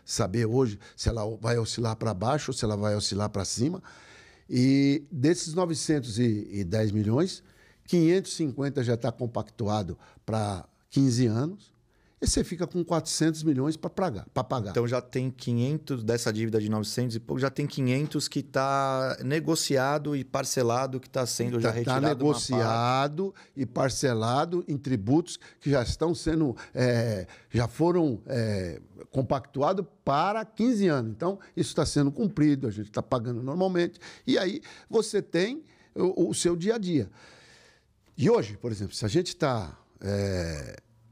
saber hoje se ela vai oscilar para baixo ou se ela vai oscilar para cima. E desses 910 milhões, 550 já está compactuado para 15 anos. E você fica com 400 milhões para pagar. Então já tem 500 dessa dívida de 900 e pouco, já tem 500 que está negociado e parcelado, que está sendo já retirado. Está negociado e parcelado em tributos que já estão sendo, já foram compactuados para 15 anos. Então, isso está sendo cumprido, a gente está pagando normalmente. E aí você tem o seu dia a dia. E hoje, por exemplo, se a gente está...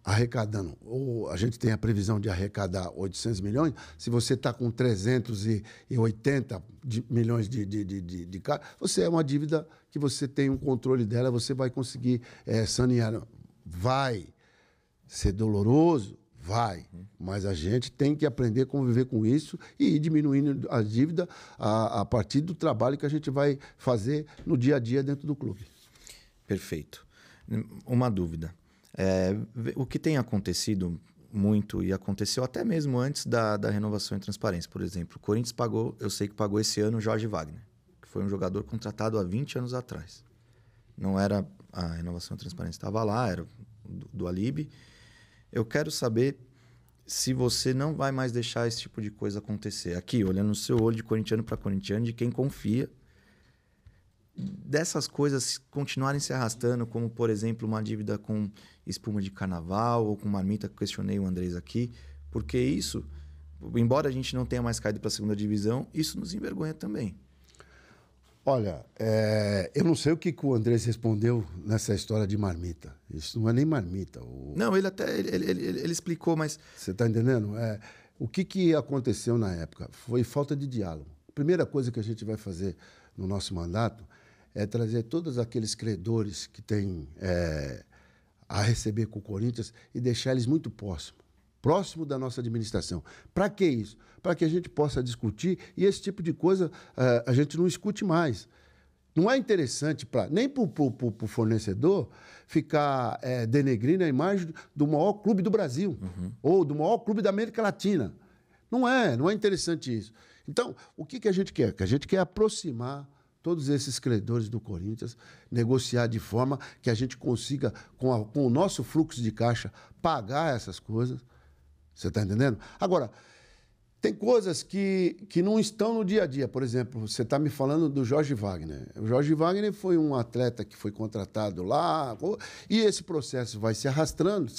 arrecadando, ou a gente tem a previsão de arrecadar 800 milhões, se você está com 380 milhões de carros, você é uma dívida que você tem um controle dela, você vai conseguir sanear. Vai ser doloroso? Vai. Mas a gente tem que aprender a conviver com isso e ir diminuindo a dívida a partir do trabalho que a gente vai fazer no dia a dia dentro do clube. Perfeito. Uma dúvida. O que tem acontecido muito, e aconteceu até mesmo antes da renovação e transparência, por exemplo, o Corinthians pagou, eu sei que pagou esse ano o Jorge Wagner, que foi um jogador contratado há 20 anos atrás. Não era a renovação e transparência, estava lá, era do Alib. Eu quero saber se você não vai mais deixar esse tipo de coisa acontecer. Aqui, olhando no seu olho de corintiano para corintiano, de quem confia, dessas coisas continuarem se arrastando, como, por exemplo, uma dívida com espuma de carnaval ou com marmita, que eu questionei o Andrés aqui, porque isso, embora a gente não tenha mais caído para a segunda divisão, isso nos envergonha também. Olha, eu não sei o que o Andrés respondeu nessa história de marmita. Isso não é nem marmita. Não, ele até ele explicou, mas... Você está entendendo? O que aconteceu na época? Foi falta de diálogo. A primeira coisa que a gente vai fazer no nosso mandato é trazer todos aqueles credores que têm a receber com o Corinthians e deixar eles muito próximo da nossa administração. Para que isso? Para que a gente possa discutir e esse tipo de coisa a gente não escute mais. Não é interessante nem para o fornecedor ficar denegrindo a imagem do maior clube do Brasil ou do maior clube da América Latina. Não é interessante isso. Então, o que a gente quer? Que a gente quer aproximar todos esses credores do Corinthians, negociar de forma que a gente consiga, com o nosso fluxo de caixa, pagar essas coisas. Você está entendendo? Agora, tem coisas que não estão no dia a dia. Por exemplo, você está me falando do Jorge Wagner. O Jorge Wagner foi um atleta que foi contratado lá, e esse processo vai se arrastando.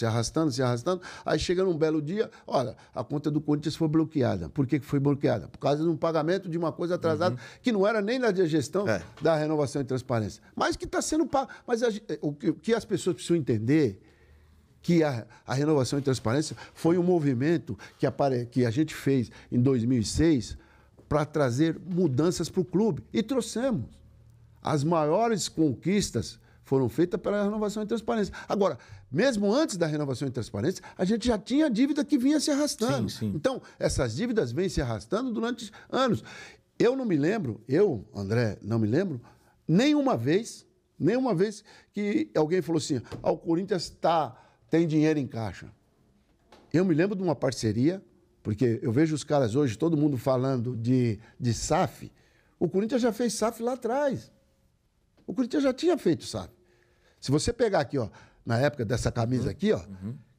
Aí chega num belo dia, olha, a conta do Corinthians foi bloqueada. Por que foi bloqueada? Por causa de um pagamento de uma coisa atrasada, que não era nem na gestão da renovação e transparência, mas que está sendo pago. Mas o que as pessoas precisam entender que a renovação e transparência foi um movimento que a gente fez em 2006 para trazer mudanças para o clube. E trouxemos. As maiores conquistas foram feitas pela renovação e transparência. Agora, mesmo antes da renovação e transparência, a gente já tinha dívida que vinha se arrastando. Sim. Então, essas dívidas vêm se arrastando durante anos. André, não me lembro nenhuma vez que alguém falou assim, o Corinthians tem dinheiro em caixa. Eu me lembro de uma parceria, porque eu vejo os caras hoje, todo mundo falando de SAF. O Corinthians já fez SAF lá atrás. O Corinthians já tinha feito SAF. Se você pegar aqui, na época dessa camisa aqui,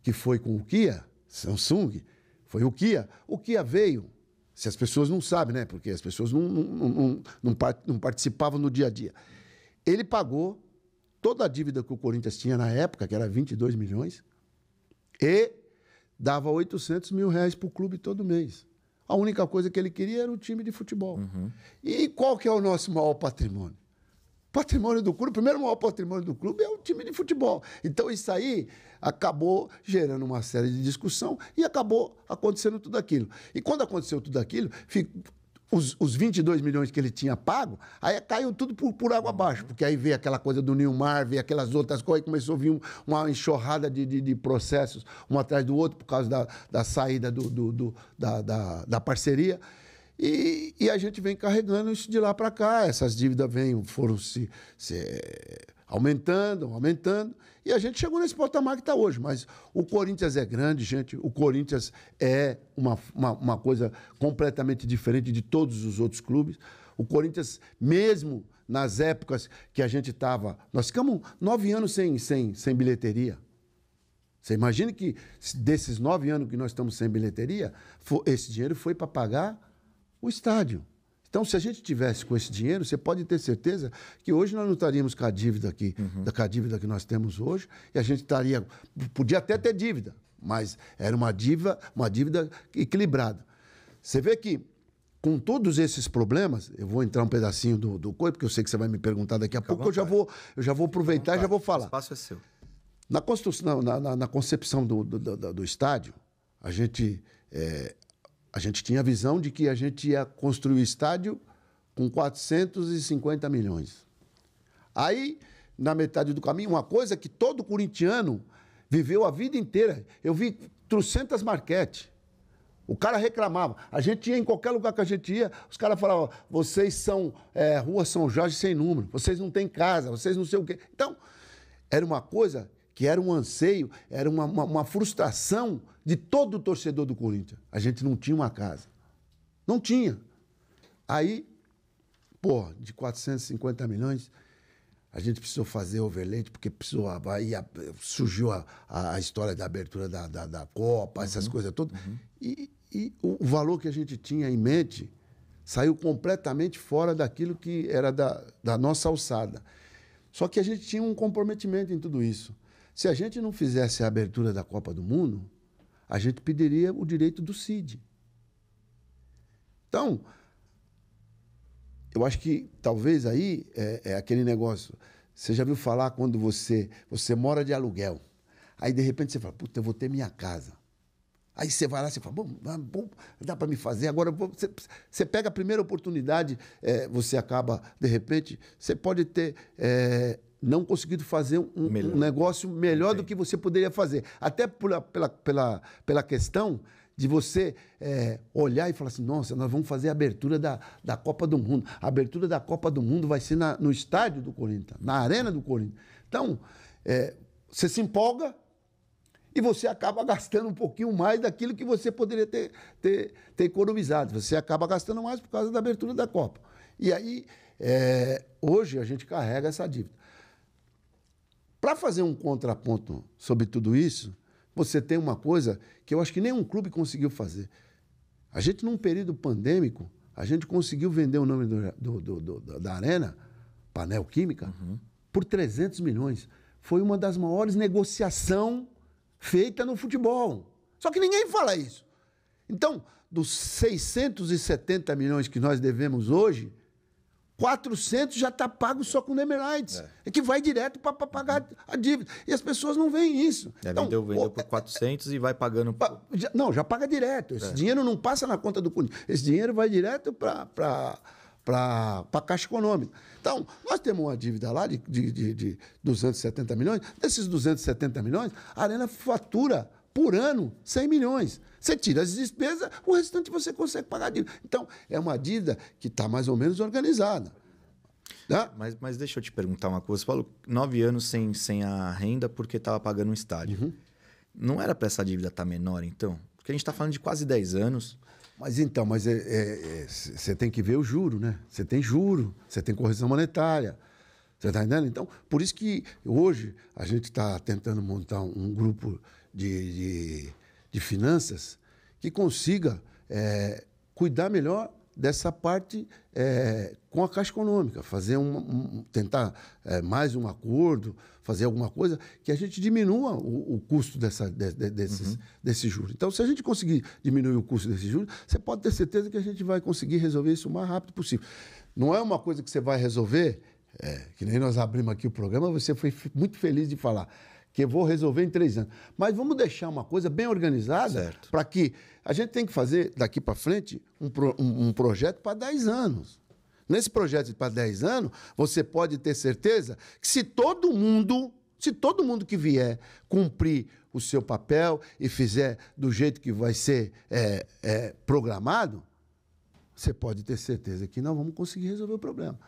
que foi com o Kia, Samsung, foi o Kia veio, se as pessoas não sabem, né? Porque as pessoas não participavam no dia a dia. Ele pagou toda a dívida que o Corinthians tinha na época, que era 22 milhões, e dava 800 mil reais para o clube todo mês. A única coisa que ele queria era o time de futebol. E qual que é o nosso maior patrimônio? Patrimônio do clube, o primeiro maior patrimônio do clube é o time de futebol. Então isso aí acabou gerando uma série de discussão e acabou acontecendo tudo aquilo. E quando aconteceu tudo aquilo, os 22 milhões que ele tinha pago, aí caiu tudo por água abaixo, porque aí veio aquela coisa do Nilmar, veio aquelas outras coisas, e começou a vir uma enxurrada de processos, um atrás do outro, por causa da saída da parceria. E a gente vem carregando isso de lá para cá. Essas dívidas foram se aumentando, e a gente chegou nesse patamar que está hoje. Mas o Corinthians é grande, gente. O Corinthians é uma coisa completamente diferente de todos os outros clubes. O Corinthians, mesmo nas épocas que a gente estava... Nós ficamos 9 anos sem bilheteria. Você imagina que desses 9 anos que nós estamos sem bilheteria, esse dinheiro foi para pagar o estádio. Então, se a gente tivesse com esse dinheiro, você pode ter certeza que hoje nós não estaríamos com a dívida aqui, com a dívida que nós temos hoje, e a gente podia até ter dívida, mas era uma dívida equilibrada. Você vê que, com todos esses problemas, eu vou entrar um pedacinho do coisa, porque eu sei que você vai me perguntar daqui a pouco, eu já vou aproveitar e já vou falar. O espaço é seu. Na construção, na concepção do estádio, a gente tinha a visão de que a gente ia construir o estádio com 450 milhões. Aí, na metade do caminho, uma coisa que todo corintiano viveu a vida inteira. Eu vi 300 marquetes. O cara reclamava. A gente ia em qualquer lugar que a gente ia, os caras falavam, vocês são Rua São Jorge sem número, vocês não têm casa, vocês não sei o quê. Então, era uma coisa que era um anseio, era uma frustração de todo o torcedor do Corinthians. A gente não tinha uma casa. Não tinha. Aí, de 450 milhões, A gente precisou fazer overlay, porque precisou, aí surgiu a história da abertura da Copa, essas coisas todas. E o valor que a gente tinha em mente saiu completamente fora daquilo que era da nossa alçada. Só que a gente tinha um comprometimento em tudo isso. Se a gente não fizesse a abertura da Copa do Mundo, a gente pediria o direito do CID. Então, eu acho que talvez aí é aquele negócio. Você já viu falar quando você mora de aluguel. Aí, de repente, você fala, puta, eu vou ter minha casa. Aí você vai lá e fala, bom, dá para me fazer. Agora, você pega a primeira oportunidade, você acaba, de repente, você pode ter não conseguido fazer um negócio melhor do que você poderia fazer. Até pela questão de você olhar e falar assim, nossa, nós vamos fazer a abertura da Copa do Mundo. A abertura da Copa do Mundo vai ser no estádio do Corinthians, na arena do Corinthians. Então, você se empolga e você acaba gastando um pouquinho mais daquilo que você poderia ter economizado. Você acaba gastando mais por causa da abertura da Copa. E aí, hoje, a gente carrega essa dívida. Para fazer um contraponto sobre tudo isso, você tem uma coisa que eu acho que nenhum clube conseguiu fazer. A gente, num período pandêmico, a gente conseguiu vender o nome da Arena, Panel Química, por 300 milhões. Foi uma das maiores negociações feitas no futebol. Só que ninguém fala isso. Então, dos 670 milhões que nós devemos hoje, 400 já está pago só com o Emirates. É que vai direto para pagar a dívida. E as pessoas não veem isso. Então, vendeu por 400 e vai pagando... Já paga direto. Esse dinheiro não passa na conta do Corinthians. Esse dinheiro vai direto para a Caixa Econômica. Então, nós temos uma dívida lá de 270 milhões. Desses 270 milhões, a Arena fatura por ano 100 milhões. Você tira as despesas, o restante você consegue pagar a dívida. Então, é uma dívida que está mais ou menos organizada. Tá? Mas deixa eu te perguntar uma coisa. Você falou 9 anos sem a renda porque estava pagando um estádio. Não era para essa dívida estar menor, então? Porque a gente está falando de quase 10 anos. Mas você tem que ver o juro, né? Você tem juro, você tem correção monetária. Você está entendendo? Então, por isso que hoje a gente está tentando montar um grupo de finanças que consiga cuidar melhor dessa parte com a Caixa Econômica, fazer tentar mais um acordo, fazer alguma coisa que a gente diminua o custo desses juros. Então, se a gente conseguir diminuir o custo desses juros, você pode ter certeza que a gente vai conseguir resolver isso o mais rápido possível. Não é uma coisa que você vai resolver, que nem nós abrimos aqui o programa, você foi muito feliz de falar, que eu vou resolver em 3 anos. Mas vamos deixar uma coisa bem organizada para que a gente tem que fazer, daqui para frente, um projeto para 10 anos. Nesse projeto para 10 anos, você pode ter certeza que se todo mundo que vier cumprir o seu papel e fizer do jeito que vai ser programado, você pode ter certeza que nós vamos conseguir resolver o problema.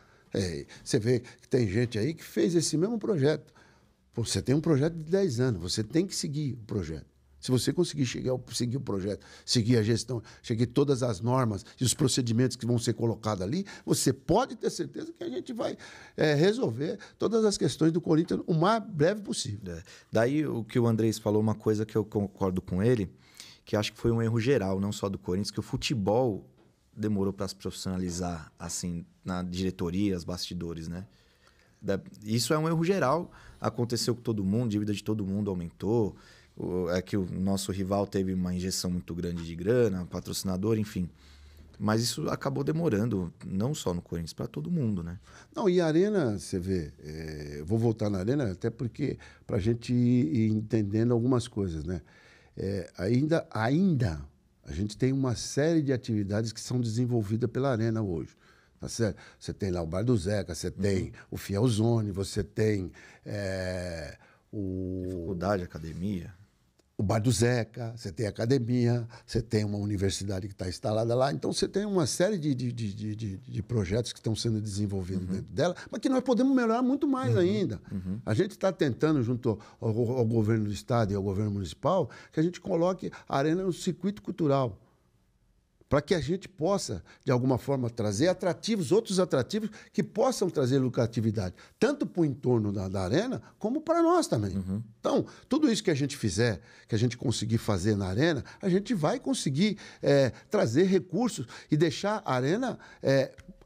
Você vê que tem gente aí que fez esse mesmo projeto. Você tem um projeto de 10 anos, você tem que seguir o projeto. Se você conseguir seguir o projeto, seguir a gestão, seguir todas as normas e os procedimentos que vão ser colocados ali, você pode ter certeza que a gente vai resolver todas as questões do Corinthians o mais breve possível. Daí o que o Andrés falou, uma coisa que eu concordo com ele, que acho que foi um erro geral, não só do Corinthians, que o futebol demorou para se profissionalizar assim, na diretoria, os bastidores, né? Isso é um erro geral, aconteceu com todo mundo, a dívida de todo mundo aumentou, é que o nosso rival teve uma injeção muito grande de grana, patrocinador, enfim. Mas isso acabou demorando, não só no Corinthians, para todo mundo, né? Não, e a Arena, você vê, eu vou voltar na Arena até porque para a gente ir entendendo algumas coisas, né? Ainda a gente tem uma série de atividades que são desenvolvidas pela Arena hoje. Tá certo? Você tem lá o Bar do Zeca, você tem o Fielzone, você tem Faculdade, academia. O Bar do Zeca, você tem a academia, você tem uma universidade que está instalada lá. Então, você tem uma série de projetos que estão sendo desenvolvidos dentro dela, mas que nós podemos melhorar muito mais ainda. A gente está tentando, junto ao governo do estado e ao governo municipal, que a gente coloque a Arena no circuito cultural. para que a gente possa, de alguma forma, trazer atrativos, outros atrativos que possam trazer lucratividade, tanto para o entorno da arena, como para nós também. Então, tudo isso que a gente fizer, que a gente conseguir fazer na arena, a gente vai conseguir trazer recursos e deixar a arena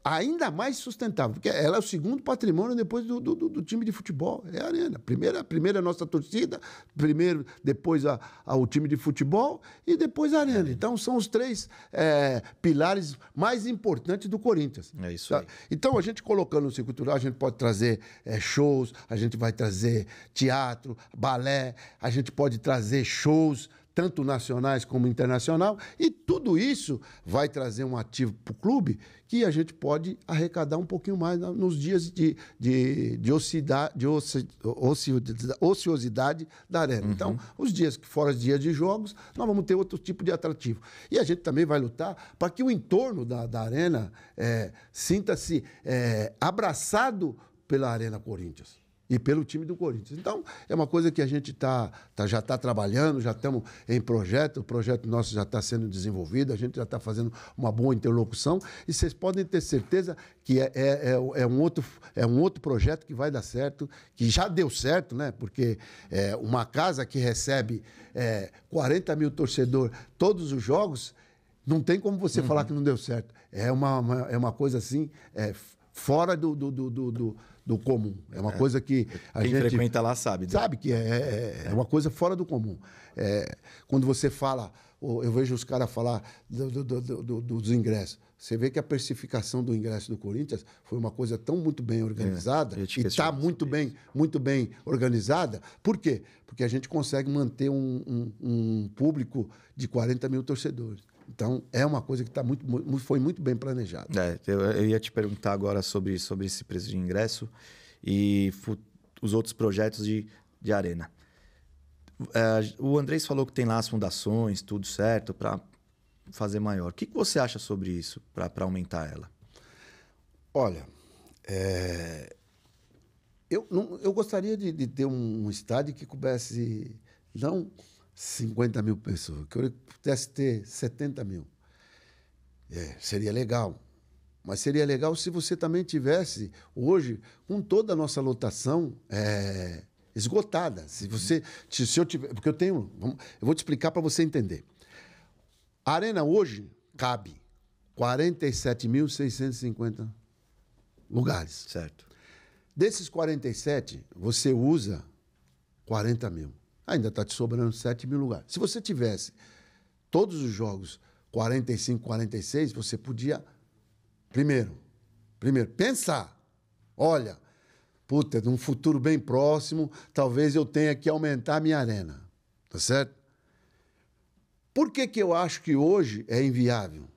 ainda mais sustentável, porque ela é o segundo patrimônio depois do time de futebol, é a arena. Primeiro a nossa torcida, primeiro, depois o time de futebol e depois a arena. Então, são os três pilares mais importantes do Corinthians. É isso aí. Então, a gente colocando no circuito cultural, a gente pode trazer shows, a gente vai trazer teatro, balé, a gente pode trazer shows, tanto nacionais como internacional, e tudo isso vai trazer um ativo para o clube que a gente pode arrecadar um pouquinho mais nos dias de ociosidade da arena. Então, os dias que fora os dias de jogos, nós vamos ter outro tipo de atrativo. E a gente também vai lutar para que o entorno da arena sinta-se abraçado pela Arena Corinthians e pelo time do Corinthians. Então, é uma coisa que a gente já está trabalhando, já estamos em projeto, o projeto nosso já está sendo desenvolvido, a gente já está fazendo uma boa interlocução, e vocês podem ter certeza que é um outro projeto que vai dar certo, que já deu certo, né? Porque uma casa que recebe 40 mil torcedores todos os jogos, não tem como você falar que não deu certo. É uma coisa assim, fora do comum. É uma coisa que a gente... Quem frequenta lá sabe. Sabe que é uma coisa fora do comum. Quando você fala... Eu vejo os caras falar dos ingressos. Você vê que a precificação do ingresso do Corinthians foi uma coisa tão muito bem organizada, e está muito bem organizada. Por quê? Porque a gente consegue manter um público de 40 mil torcedores. Então, é uma coisa que foi muito bem planejada. Eu ia te perguntar agora sobre esse preço de ingresso e os outros projetos de arena. O Andrés falou que tem lá as fundações, tudo certo, para fazer maior. O que você acha sobre isso, para aumentar ela? Olha, eu gostaria de ter um estádio que coubesse, não 50 mil pessoas, que eu pudesse ter 70 mil. Seria legal. Mas seria legal se você também tivesse, hoje, com toda a nossa lotação esgotada. Se eu tiver... Porque eu vou te explicar para você entender. A arena hoje cabe 47.650 lugares. Certo. Desses 47, você usa 40 mil. Ainda está te sobrando 7 mil lugares. Se você tivesse todos os jogos 45, 46, você podia, primeiro pensar. Olha, num futuro bem próximo, talvez eu tenha que aumentar a minha arena. Tá certo? Por que eu acho que hoje é inviável?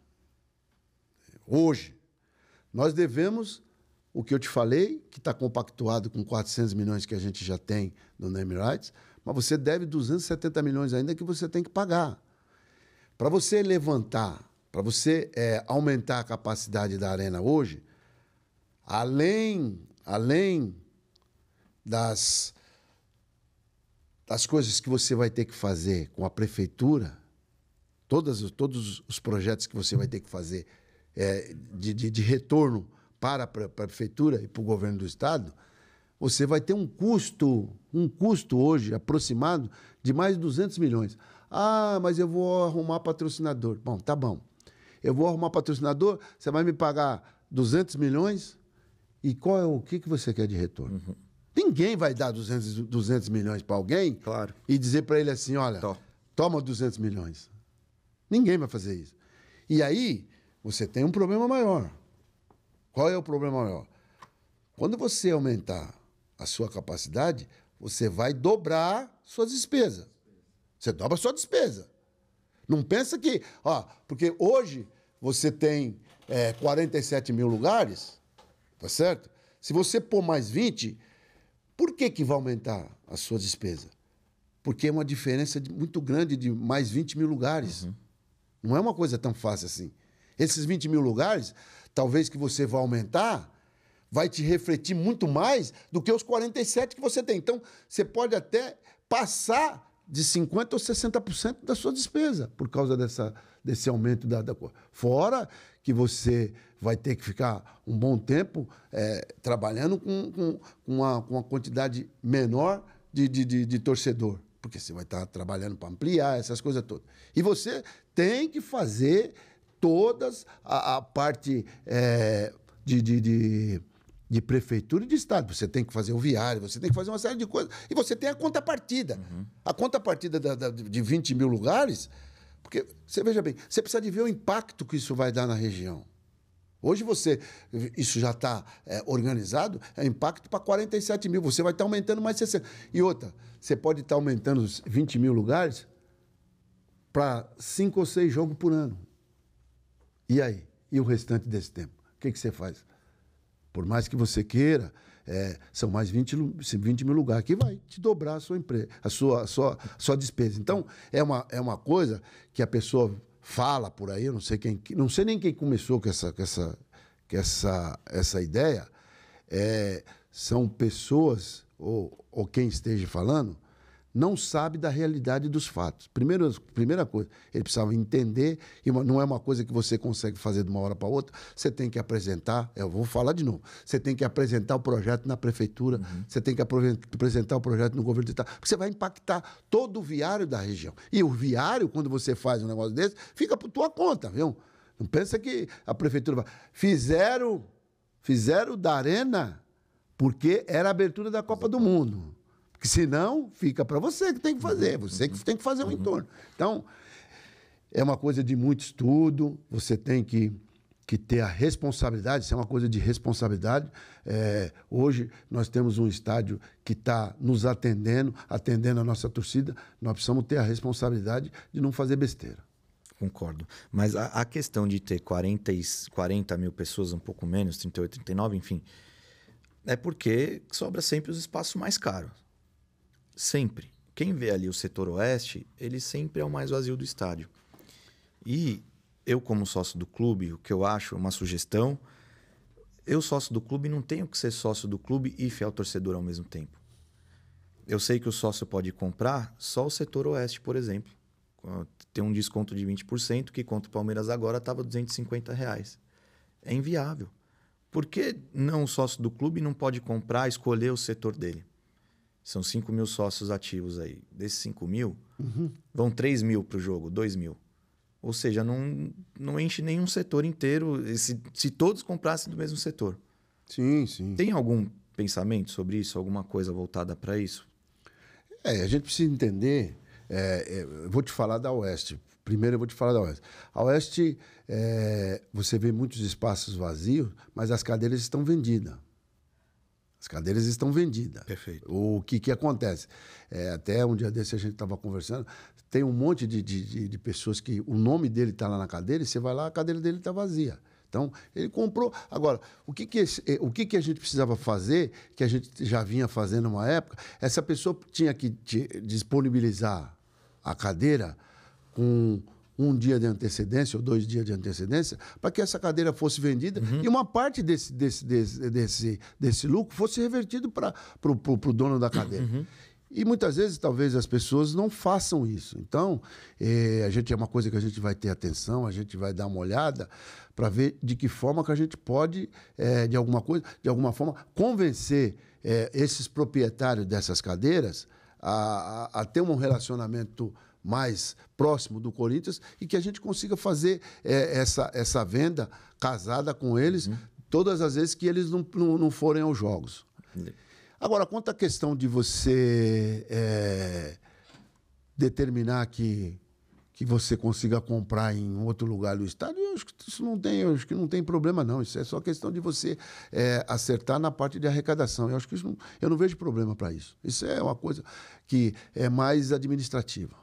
Hoje, nós devemos... O que eu te falei, que está compactuado com 400 milhões que a gente já tem no name rights, mas você deve 270 milhões ainda que você tem que pagar. Para você levantar, para você aumentar a capacidade da arena hoje, além das coisas que você vai ter que fazer com a prefeitura, todos os projetos que você vai ter que fazer de retorno para a prefeitura e para o governo do estado, você vai ter um custo hoje aproximado de mais de 200 milhões. Ah, mas eu vou arrumar patrocinador. Bom, tá bom. Eu vou arrumar patrocinador, você vai me pagar 200 milhões e o que você quer de retorno? Ninguém vai dar 200 milhões para alguém, claro, e dizer para ele assim, olha, toma 200 milhões. Ninguém vai fazer isso. E aí, você tem um problema maior. Qual é o problema maior? Quando você aumentar a sua capacidade, você vai dobrar suas despesas. Você dobra a sua despesa. Não pensa que... porque hoje você tem 47 mil lugares, tá certo? Se você pôr mais 20, por que vai aumentar a sua despesa? Porque é uma diferença muito grande de mais 20 mil lugares. Não é uma coisa tão fácil assim. Esses 20 mil lugares, talvez que você vá aumentar, vai te refletir muito mais do que os 47 que você tem. Então, você pode até passar de 50% ou 60% da sua despesa por causa desse aumento da coisa. Fora que você vai ter que ficar um bom tempo trabalhando com uma quantidade menor de torcedor, porque você vai estar trabalhando para ampliar essas coisas todas. E você tem que fazer todas a parte de prefeitura e de estado. Você tem que fazer o viário, você tem que fazer uma série de coisas. E você tem a contrapartida. Uhum. A contrapartida de 20 mil lugares, porque, você veja bem, você precisa de ver o impacto que isso vai dar na região. Hoje isso já está organizado, é impacto para 47 mil. Você vai estar aumentando mais 60. E outra, você pode estar aumentando os 20 mil lugares para 5 ou 6 jogos por ano. E aí? E o restante desse tempo? O que você faz? Por mais que você queira, são mais 20 mil lugares que vai te dobrar a sua empresa, a sua despesa. Então, é uma coisa que a pessoa fala por aí, eu não sei nem quem começou com essa ideia. São pessoas, ou quem esteja falando, não sabe da realidade dos fatos. Primeira coisa, ele precisava entender, e não é uma coisa que você consegue fazer de uma hora para outra, você tem que apresentar, eu vou falar de novo, você tem que apresentar o projeto na prefeitura, você tem que apresentar o projeto no governo do estado, porque você vai impactar todo o viário da região. E o viário, quando você faz um negócio desse, fica por tua conta, viu? Não pensa que a prefeitura vai... Fizeram da Arena porque era a abertura da Copa do Mundo. Porque senão, fica para você que tem que fazer. Você que tem que fazer o entorno. Então, é uma coisa de muito estudo. Você tem que ter a responsabilidade. Isso é uma coisa de responsabilidade. Hoje, nós temos um estádio que está nos atendendo a nossa torcida. Nós precisamos ter a responsabilidade de não fazer besteira. Concordo. Mas a questão de ter 40 mil pessoas, um pouco menos, 38, 39, enfim, é porque sobra sempre os espaços mais caros. Sempre. Quem vê ali o setor oeste, ele sempre é o mais vazio do estádio. E eu, como sócio do clube, o que eu acho, uma sugestão, eu, sócio do clube, não tenho que ser sócio do clube e fiel torcedor ao mesmo tempo. Eu sei que o sócio pode comprar só o setor oeste, por exemplo. Tem um desconto de 20%, que contra o Palmeiras agora estava R$250. É inviável. Por que não o sócio do clube não pode comprar e escolher o setor dele? São 5 mil sócios ativos aí. Desses 5 mil, vão 3 mil para o jogo, 2 mil. Ou seja, não enche nenhum setor inteiro se todos comprassem do mesmo setor. Sim, sim. Tem algum pensamento sobre isso? Alguma coisa voltada para isso? A gente precisa entender... eu vou te falar da Oeste. Primeiro eu vou te falar da Oeste. A Oeste, você vê muitos espaços vazios, mas as cadeiras estão vendidas. As cadeiras estão vendidas. Perfeito. O que acontece? Até um dia desse a gente estava conversando, tem um monte de pessoas que o nome dele está lá na cadeira e você vai lá, a cadeira dele está vazia. Então, ele comprou. Agora, o que a gente precisava fazer, que a gente já vinha fazendo uma época, essa pessoa tinha que disponibilizar a cadeira com 1 dia de antecedência ou 2 dias de antecedência, para que essa cadeira fosse vendida e uma parte desse lucro fosse revertido para o dono da cadeira. E muitas vezes, talvez, as pessoas não façam isso. Então, é uma coisa que a gente vai ter atenção, a gente vai dar uma olhada para ver de que forma que a gente pode, de alguma forma, convencer esses proprietários dessas cadeiras a ter um relacionamento mais próximo do Corinthians e que a gente consiga fazer essa venda casada com eles todas as vezes que eles não forem aos jogos. Agora, quanto à questão de você determinar que você consiga comprar em outro lugar do estádio, eu acho que não tem problema, não. Isso é só questão de você acertar na parte de arrecadação. Eu acho que eu não vejo problema para isso. Isso é uma coisa que é mais administrativa.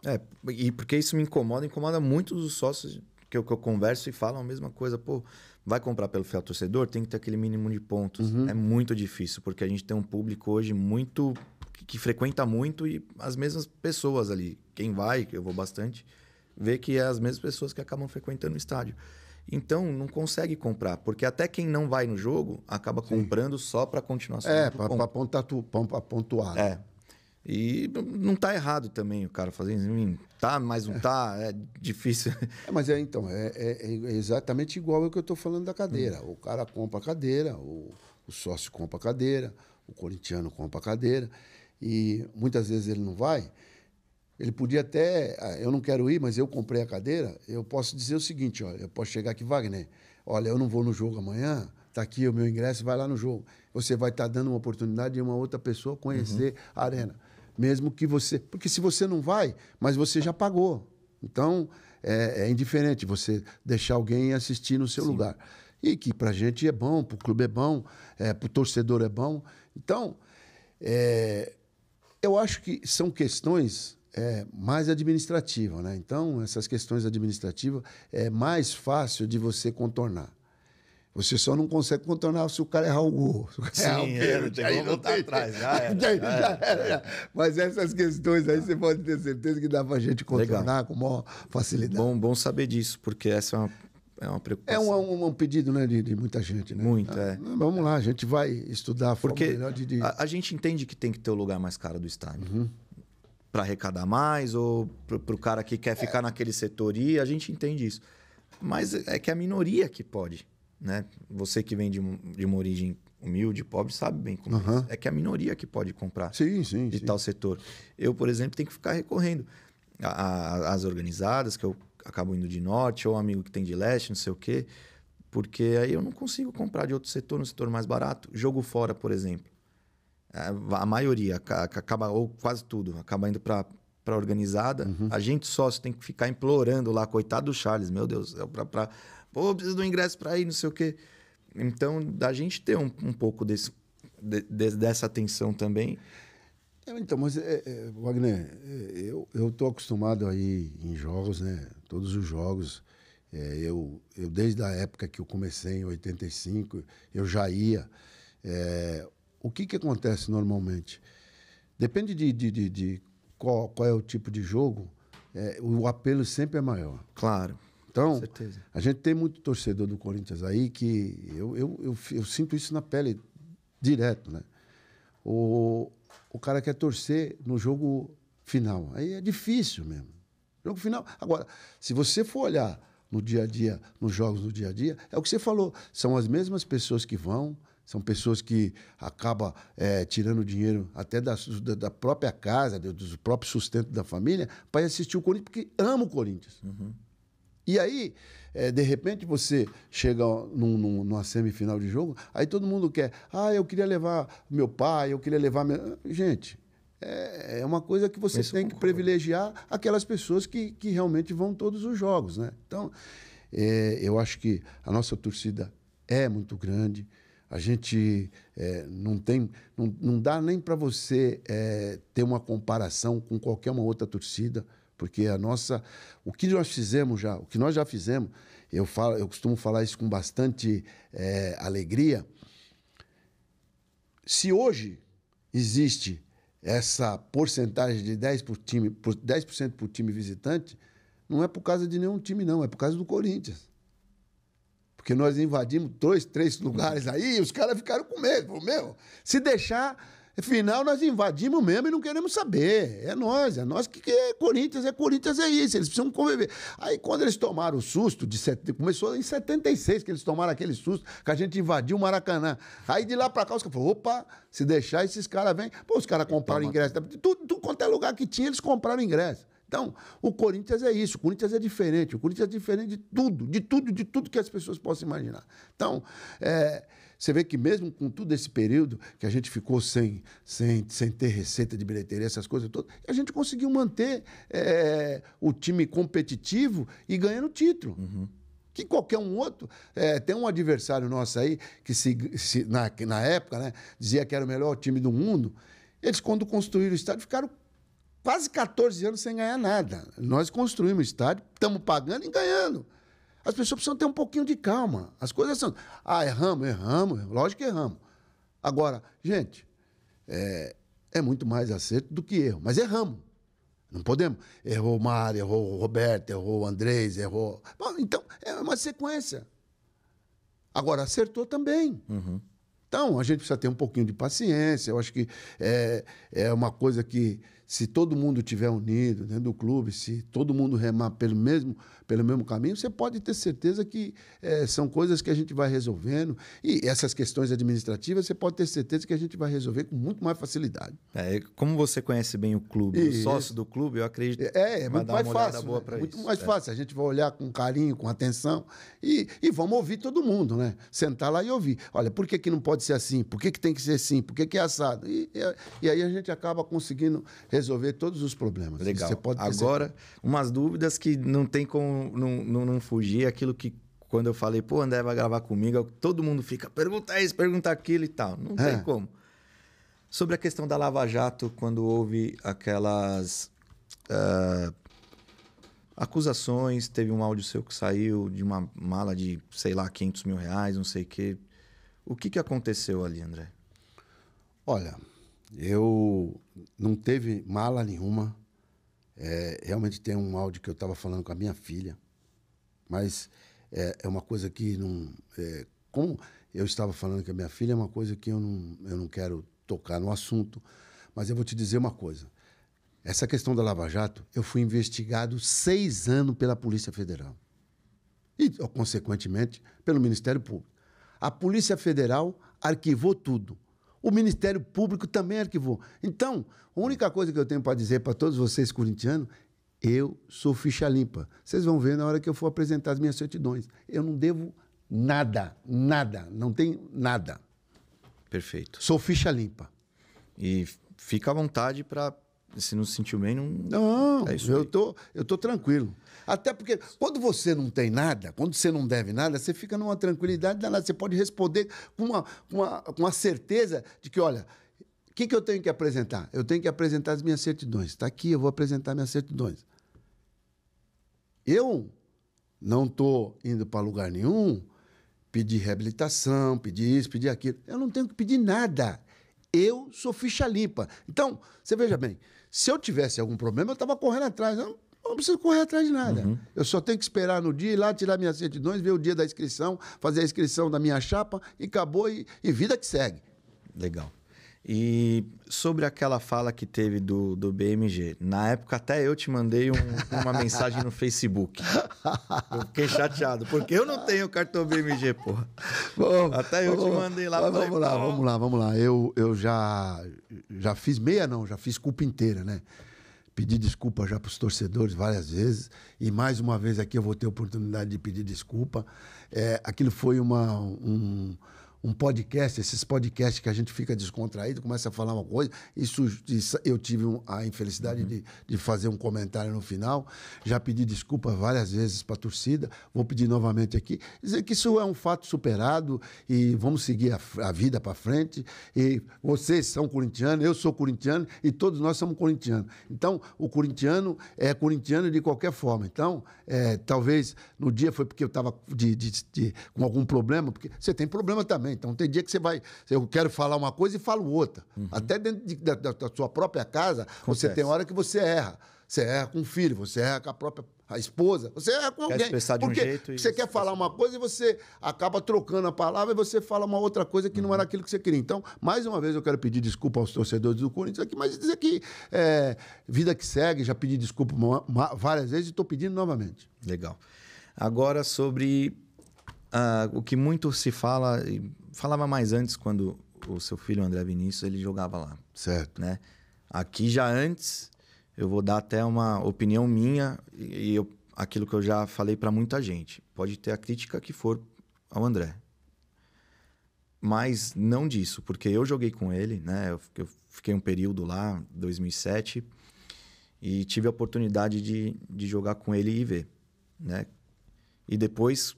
E porque isso me incomoda muito os sócios que eu converso e falam a mesma coisa. Pô, vai comprar pelo fiel torcedor, tem que ter aquele mínimo de pontos. É muito difícil, porque a gente tem um público hoje muito que frequenta muito e as mesmas pessoas ali. Quem vai, que eu vou bastante, vê que é as mesmas pessoas que acabam frequentando o estádio. Então, não consegue comprar, porque até quem não vai no jogo acaba comprando só para continuar. Para pontuar. E não tá errado também o cara fazer isso. Tá, mas não tá, é difícil. Mas então, é exatamente igual ao que eu estou falando da cadeira. O cara compra a cadeira, o sócio compra a cadeira, o corintiano compra a cadeira, e muitas vezes ele não vai. Ele podia até, eu não quero ir, mas eu comprei a cadeira, eu posso dizer o seguinte, olha, eu posso chegar aqui, Wagner, olha, eu não vou no jogo amanhã, está aqui o meu ingresso, vai lá no jogo. Você vai estar dando uma oportunidade de uma outra pessoa conhecer a arena. Mesmo que você... Porque se você não vai, mas você já pagou. Então, é indiferente você deixar alguém assistir no seu lugar. E que para a gente é bom, para o clube é bom, para o torcedor é bom. Então, eu acho que são questões mais administrativas, né? Então, essas questões administrativas é mais fácil de você contornar. Você só não consegue contornar se o cara errar o gol. Sim, não tem como voltar atrás. Já era. Mas essas questões aí você pode ter certeza que dá pra gente contornar com maior facilidade. Bom saber disso, porque essa é uma preocupação. É um pedido, né, de muita gente, né? Muito, Vamos lá, a gente vai estudar a forma melhor de... A gente entende que tem que ter o lugar mais caro do estádio. Para arrecadar mais, ou para o cara que quer ficar naquele setor, e a gente entende isso. Mas é que a minoria que pode, né? Você que vem de uma origem humilde, pobre, sabe bem como é. É que a minoria que pode comprar de tal setor. Eu, por exemplo, tenho que ficar recorrendo às organizadas, que eu acabo indo de norte, ou um amigo que tem de leste, não sei o quê, porque aí eu não consigo comprar de outro setor, no setor mais barato. Jogo fora, por exemplo. A maioria acaba, ou quase tudo, acaba indo para organizada. A gente sócio tem que ficar implorando lá, coitado do Charles, meu Deus, pô, preciso do ingresso para ir, não sei o quê. Então, da gente ter um pouco dessa atenção também. Então, mas, Wagner, eu estou acostumado a ir em jogos, né? Todos os jogos. Eu desde a época que eu comecei, em 85, eu já ia. O que acontece normalmente? Depende de qual é o tipo de jogo, o apelo sempre é maior. Claro. Então, com certeza. A gente tem muito torcedor do Corinthians aí que eu sinto isso na pele direto, né? O cara quer torcer no jogo final. Aí é difícil mesmo. Jogo final. Agora, se você for olhar no dia a dia, nos jogos do dia a dia, é o que você falou. São as mesmas pessoas que vão, são pessoas que acabam tirando dinheiro até da própria casa, do próprio sustento da família, para assistir o Corinthians, porque ama o Corinthians. E aí, de repente, você chega numa semifinal de jogo, aí todo mundo quer, eu queria levar meu pai, eu queria levar... Gente, é uma coisa que você tem que privilegiar aquelas pessoas que realmente vão todos os jogos, né? Então, eu acho que a nossa torcida é muito grande. A gente não dá nem para você ter uma comparação com qualquer uma outra torcida, porque o que nós já fizemos, eu costumo falar isso com bastante alegria. Se hoje existe essa porcentagem de 10% por time visitante, não é por causa de nenhum time, não, é por causa do Corinthians. Porque nós invadimos 2, 3 lugares aí e os caras ficaram com medo. Meu, se deixar, afinal, nós invadimos mesmo e não queremos saber. É nós que é Corinthians é isso, eles precisam conviver. Aí, quando eles tomaram o susto, começou em 76 que eles tomaram aquele susto, que a gente invadiu o Maracanã. Aí, de lá pra cá, os caras falaram, opa, se deixar, esses caras vêm. Pô, os caras compraram ingresso. Tudo quanto é lugar que tinha, eles compraram ingresso. Então, o Corinthians é isso, o Corinthians é diferente, o Corinthians é diferente de tudo que as pessoas possam imaginar. Então, você vê que mesmo com todo esse período que a gente ficou sem ter receita de bilheteria, essas coisas todas, a gente conseguiu manter o time competitivo e ganhando título. Que qualquer um outro... tem um adversário nosso aí que na época, né, dizia que era o melhor time do mundo. Eles, quando construíram o estádio, ficaram quase 14 anos sem ganhar nada. Nós construímos o estádio, estamos pagando e ganhando. As pessoas precisam ter um pouquinho de calma. As coisas são... erramos, lógico que erramos. Agora, gente, é muito mais acerto do que erro, mas erramos. Não podemos. Errou o Mário, errou o Roberto, errou o Andrés, errou... Bom, então, é uma sequência. Agora, acertou também. Então, a gente precisa ter um pouquinho de paciência. Eu acho que é uma coisa que, se todo mundo estiver unido dentro do clube, se todo mundo remar pelo mesmo caminho, você pode ter certeza que são coisas que a gente vai resolvendo. E essas questões administrativas, você pode ter certeza que a gente vai resolver com muito mais facilidade. Como você conhece bem o clube, o sócio do clube, eu acredito que vai muito dar mais uma olhada fácil, boa né? para isso. Muito mais fácil. A gente vai olhar com carinho, com atenção e vamos ouvir todo mundo, né? Sentar lá e ouvir. Olha, por que não pode ser assim? Por que tem que ser assim? Por que é assado? E aí a gente acaba conseguindo resolver todos os problemas. Legal. Você pode Agora, umas dúvidas que não tem como não fugir. Aquilo que, quando eu falei, pô, André vai gravar comigo, todo mundo fica, pergunta isso, pergunta aquilo e tal. Não tem como. Sobre a questão da Lava Jato, quando houve aquelas acusações, teve um áudio seu que saiu de uma mala de, sei lá, R$500 mil, não sei o quê. O que aconteceu ali, André? Olha, eu não teve mala nenhuma. Realmente tem um áudio que eu estava falando com a minha filha, mas é uma coisa que não... como eu estava falando com a minha filha, é uma coisa que eu não quero tocar no assunto, mas eu vou te dizer uma coisa. Essa questão da Lava Jato, eu fui investigado 6 anos pela Polícia Federal e, consequentemente, pelo Ministério Público. A Polícia Federal arquivou tudo. O Ministério Público também arquivou. Então, a única coisa que eu tenho para dizer para todos vocês corintianos, eu sou ficha limpa. Vocês vão ver na hora que eu for apresentar as minhas certidões. Eu não devo nada, não tenho nada. Perfeito. Sou ficha limpa. E fica à vontade para, se não se sentiu bem, não... Não, é isso eu tô tranquilo. Até porque quando você não tem nada, quando você não deve nada, você fica numa tranquilidade danada. Você pode responder com uma certeza de que, olha, o que eu tenho que apresentar? Eu tenho que apresentar as minhas certidões. Está aqui, eu vou apresentar minhas certidões. Eu não estou indo para lugar nenhum pedir reabilitação, pedir isso, pedir aquilo. Eu não tenho que pedir nada. Eu sou ficha limpa. Então, você veja bem, se eu tivesse algum problema, eu estava correndo atrás. Eu não preciso correr atrás de nada. Uhum. Eu só tenho que esperar no dia, ir lá, tirar minhas certidões, ver o dia da inscrição, fazer a inscrição da minha chapa e acabou, e vida que segue. Legal. E sobre aquela fala que teve do BMG, na época até eu te mandei uma mensagem no Facebook. Eu fiquei chateado, porque eu não tenho cartão BMG, porra. Bom, até eu te mandei lá. Vamos lá. Eu já fiz já fiz culpa inteira, né? Pedi desculpa já para os torcedores várias vezes, e mais uma vez aqui eu vou ter a oportunidade de pedir desculpa. Aquilo foi um podcast, esses podcasts que a gente fica descontraído, começa a falar uma coisa. Isso eu tive a infelicidade de fazer um comentário no final. Já pedi desculpa várias vezes para a torcida, vou pedir novamente aqui. Dizer que isso é um fato superado e vamos seguir a vida para frente. E vocês são corintianos, eu sou corintiano e todos nós somos corintianos. Então, o corintiano é corintiano de qualquer forma. Então, talvez no dia foi porque eu estava com algum problema, porque você tem problema também. Então, tem dia que eu quero falar uma coisa e falo outra. Uhum. Até dentro da sua própria casa, você tem hora que você erra. Você erra com o filho, você erra com a esposa, você erra com alguém. Quer expressar de um jeito você quer falar uma coisa e você acaba trocando a palavra e você fala uma outra coisa que não era aquilo que você queria. Então, mais uma vez, eu quero pedir desculpa aos torcedores do Corinthians aqui, mas dizer que vida que segue, já pedi desculpa várias vezes e estou pedindo novamente. Legal. Agora, sobre o que muito se fala... Falava mais antes, quando o seu filho, André Vinícius, ele jogava lá. Certo. Né? Aqui já antes, eu vou dar até uma opinião minha e aquilo que eu já falei para muita gente. Pode ter a crítica que for ao André. Mas não disso, porque eu joguei com ele, né? Eu fiquei um período lá, 2007, e tive a oportunidade de jogar com ele e ver. Né? E depois...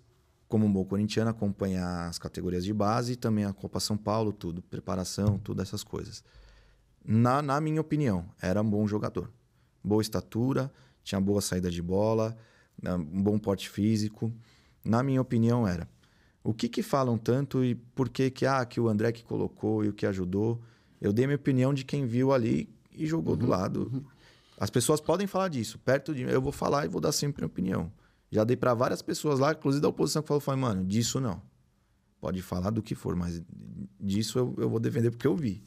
como um bom corintiano, acompanhar as categorias de base e também a Copa São Paulo, tudo, preparação, tudo essas coisas. Na minha opinião, era um bom jogador. Boa estatura, tinha boa saída de bola, um bom porte físico. Na minha opinião, era. O que falam tanto e por que o André que colocou e o que ajudou? Eu dei minha opinião de quem viu ali e jogou do lado. As pessoas podem falar disso, perto de mim. Eu vou falar e vou dar sempre minha opinião. Já dei para várias pessoas lá, inclusive da oposição, que falou, mano, disso não. Pode falar do que for, mas disso eu vou defender porque eu vi.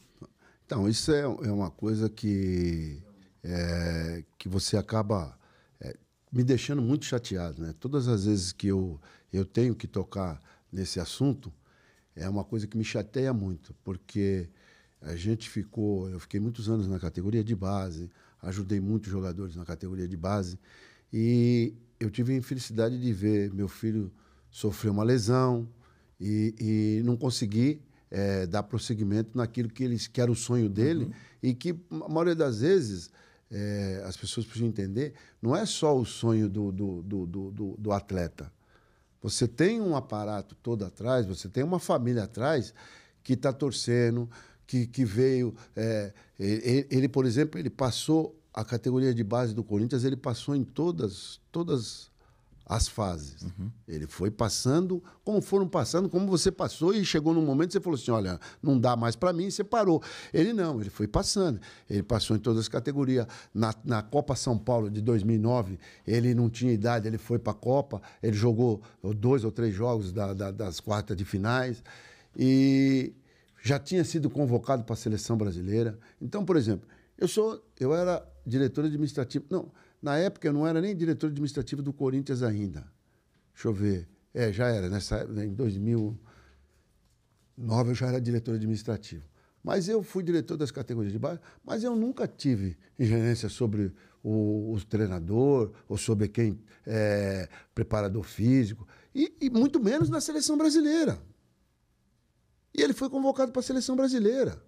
Então, isso é uma coisa que você acaba me deixando muito chateado, né? Todas as vezes que eu tenho que tocar nesse assunto, é uma coisa que me chateia muito, porque eu fiquei muitos anos na categoria de base, ajudei muitos jogadores na categoria de base, e eu tive a infelicidade de ver meu filho sofrer uma lesão e não conseguir dar prosseguimento naquilo que era o sonho dele, e que, a maioria das vezes, as pessoas precisam entender, não é só o sonho do atleta. Você tem um aparato todo atrás, você tem uma família atrás que está torcendo, que veio... ele, por exemplo, ele passou a categoria de base do Corinthians, ele passou em todas as fases. Ele foi passando, como você passou, e chegou num momento que você falou assim, olha, não dá mais para mim, e você parou. Ele não, ele foi passando. Ele passou em todas as categorias. Na Copa São Paulo de 2009, ele não tinha idade, ele foi para a Copa, ele jogou 2 ou 3 jogos das quartas de finais, e já tinha sido convocado para a seleção brasileira. Então, por exemplo, eu era diretor administrativo... Não, na época, eu não era nem diretor administrativo do Corinthians ainda. Deixa eu ver. Já era. Em 2009, eu já era diretor administrativo. Mas eu fui diretor das categorias de base, mas eu nunca tive ingerência sobre o treinador ou sobre quem é preparador físico, e muito menos na seleção brasileira. E ele foi convocado para a seleção brasileira.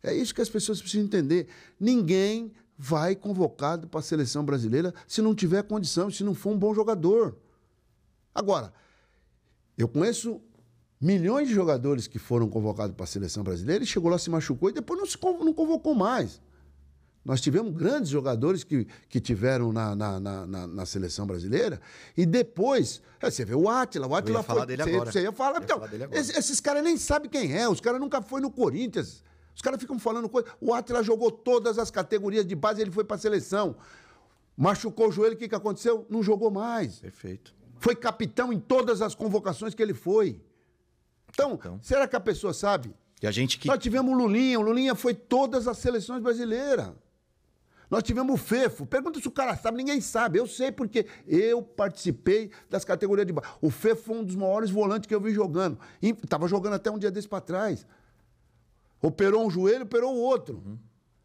É isso que as pessoas precisam entender. Ninguém vai convocado para a seleção brasileira se não tiver condição, se não for um bom jogador. Agora, eu conheço milhões de jogadores que foram convocados para a seleção brasileira e chegou lá, se machucou e depois não convocou mais. Nós tivemos grandes jogadores que tiveram na seleção brasileira e depois... você vê o Átila foi... Eu ia falar dele agora. Você ia falar... Então, esses caras nem sabem quem é, os caras nunca foram no Corinthians. Os caras ficam falando coisa. O Átila jogou todas as categorias de base, ele foi para a seleção. Machucou o joelho, o que aconteceu? Não jogou mais. Perfeito. Foi capitão em todas as convocações que ele foi. Então, será que a pessoa sabe? E a gente que... Nós tivemos o Lulinha foi todas as seleções brasileiras. Nós tivemos o Fefo. Pergunta se o cara sabe, ninguém sabe. Eu sei porque eu participei das categorias de base. O Fefo foi um dos maiores volantes que eu vi jogando. Estava jogando até um dia desse para trás. Operou um joelho, operou o outro.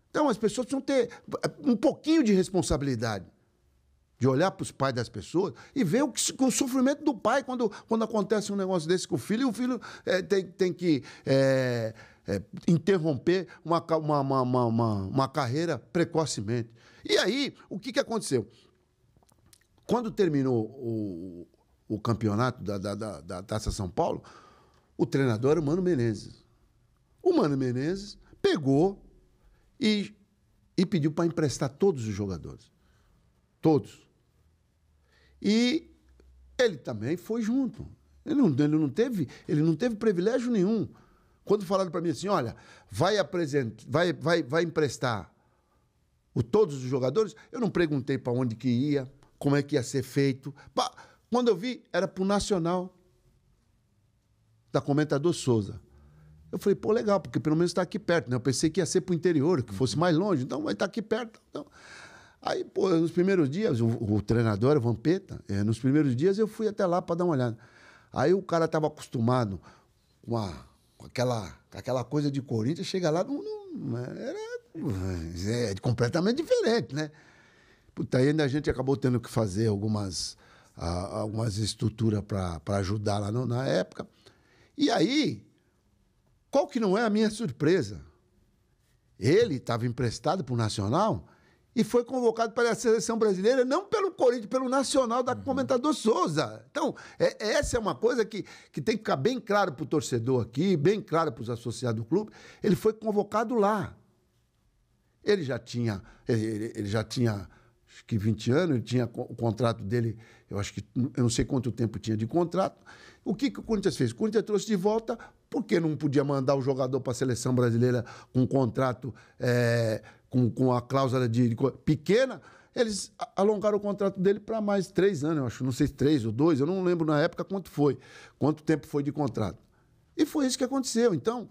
Então, as pessoas precisam ter um pouquinho de responsabilidade. De olhar para os pais das pessoas e ver o sofrimento do pai quando acontece um negócio desse com o filho, e o filho tem que interromper uma carreira precocemente. E aí, o que aconteceu? Quando terminou o campeonato da Taça São Paulo, o treinador era o Mano Menezes. O Mano Menezes pegou e pediu para emprestar todos os jogadores. Todos. E ele também foi junto. Ele não teve privilégio nenhum. Quando falaram para mim assim, olha, vai emprestar todos os jogadores, eu não perguntei para onde que ia, como é que ia ser feito. Quando eu vi, era para o Nacional, da Comentador Souza. Eu falei, pô, legal, porque pelo menos está aqui perto, né? Eu pensei que ia ser para o interior, que fosse mais longe, então vai estar aqui perto. Então... Aí, pô, nos primeiros dias, o treinador, o Vampeta, nos primeiros dias eu fui até lá para dar uma olhada. Aí o cara estava acostumado com aquela coisa de Corinthians, chega lá, era completamente diferente, né? Puta, ainda a gente acabou tendo que fazer algumas estruturas para ajudar lá na época. E aí... Qual que não é a minha surpresa? Ele estava emprestado para o Nacional e foi convocado para a seleção brasileira, não pelo Corinthians, pelo Nacional da Comentador Souza. Então, essa é uma coisa que tem que ficar bem claro para o torcedor aqui, bem claro para os associados do clube. Ele foi convocado lá. Ele já tinha acho que 20 anos, ele tinha o contrato dele, eu não sei quanto tempo tinha de contrato. O que o Corinthians fez? O Corinthians trouxe de volta, porque não podia mandar o jogador para a seleção brasileira com um contrato com a cláusula pequena, eles alongaram o contrato dele para mais 3 anos, eu acho, não sei se 3 ou 2, eu não lembro na época quanto tempo foi de contrato. E foi isso que aconteceu. Então,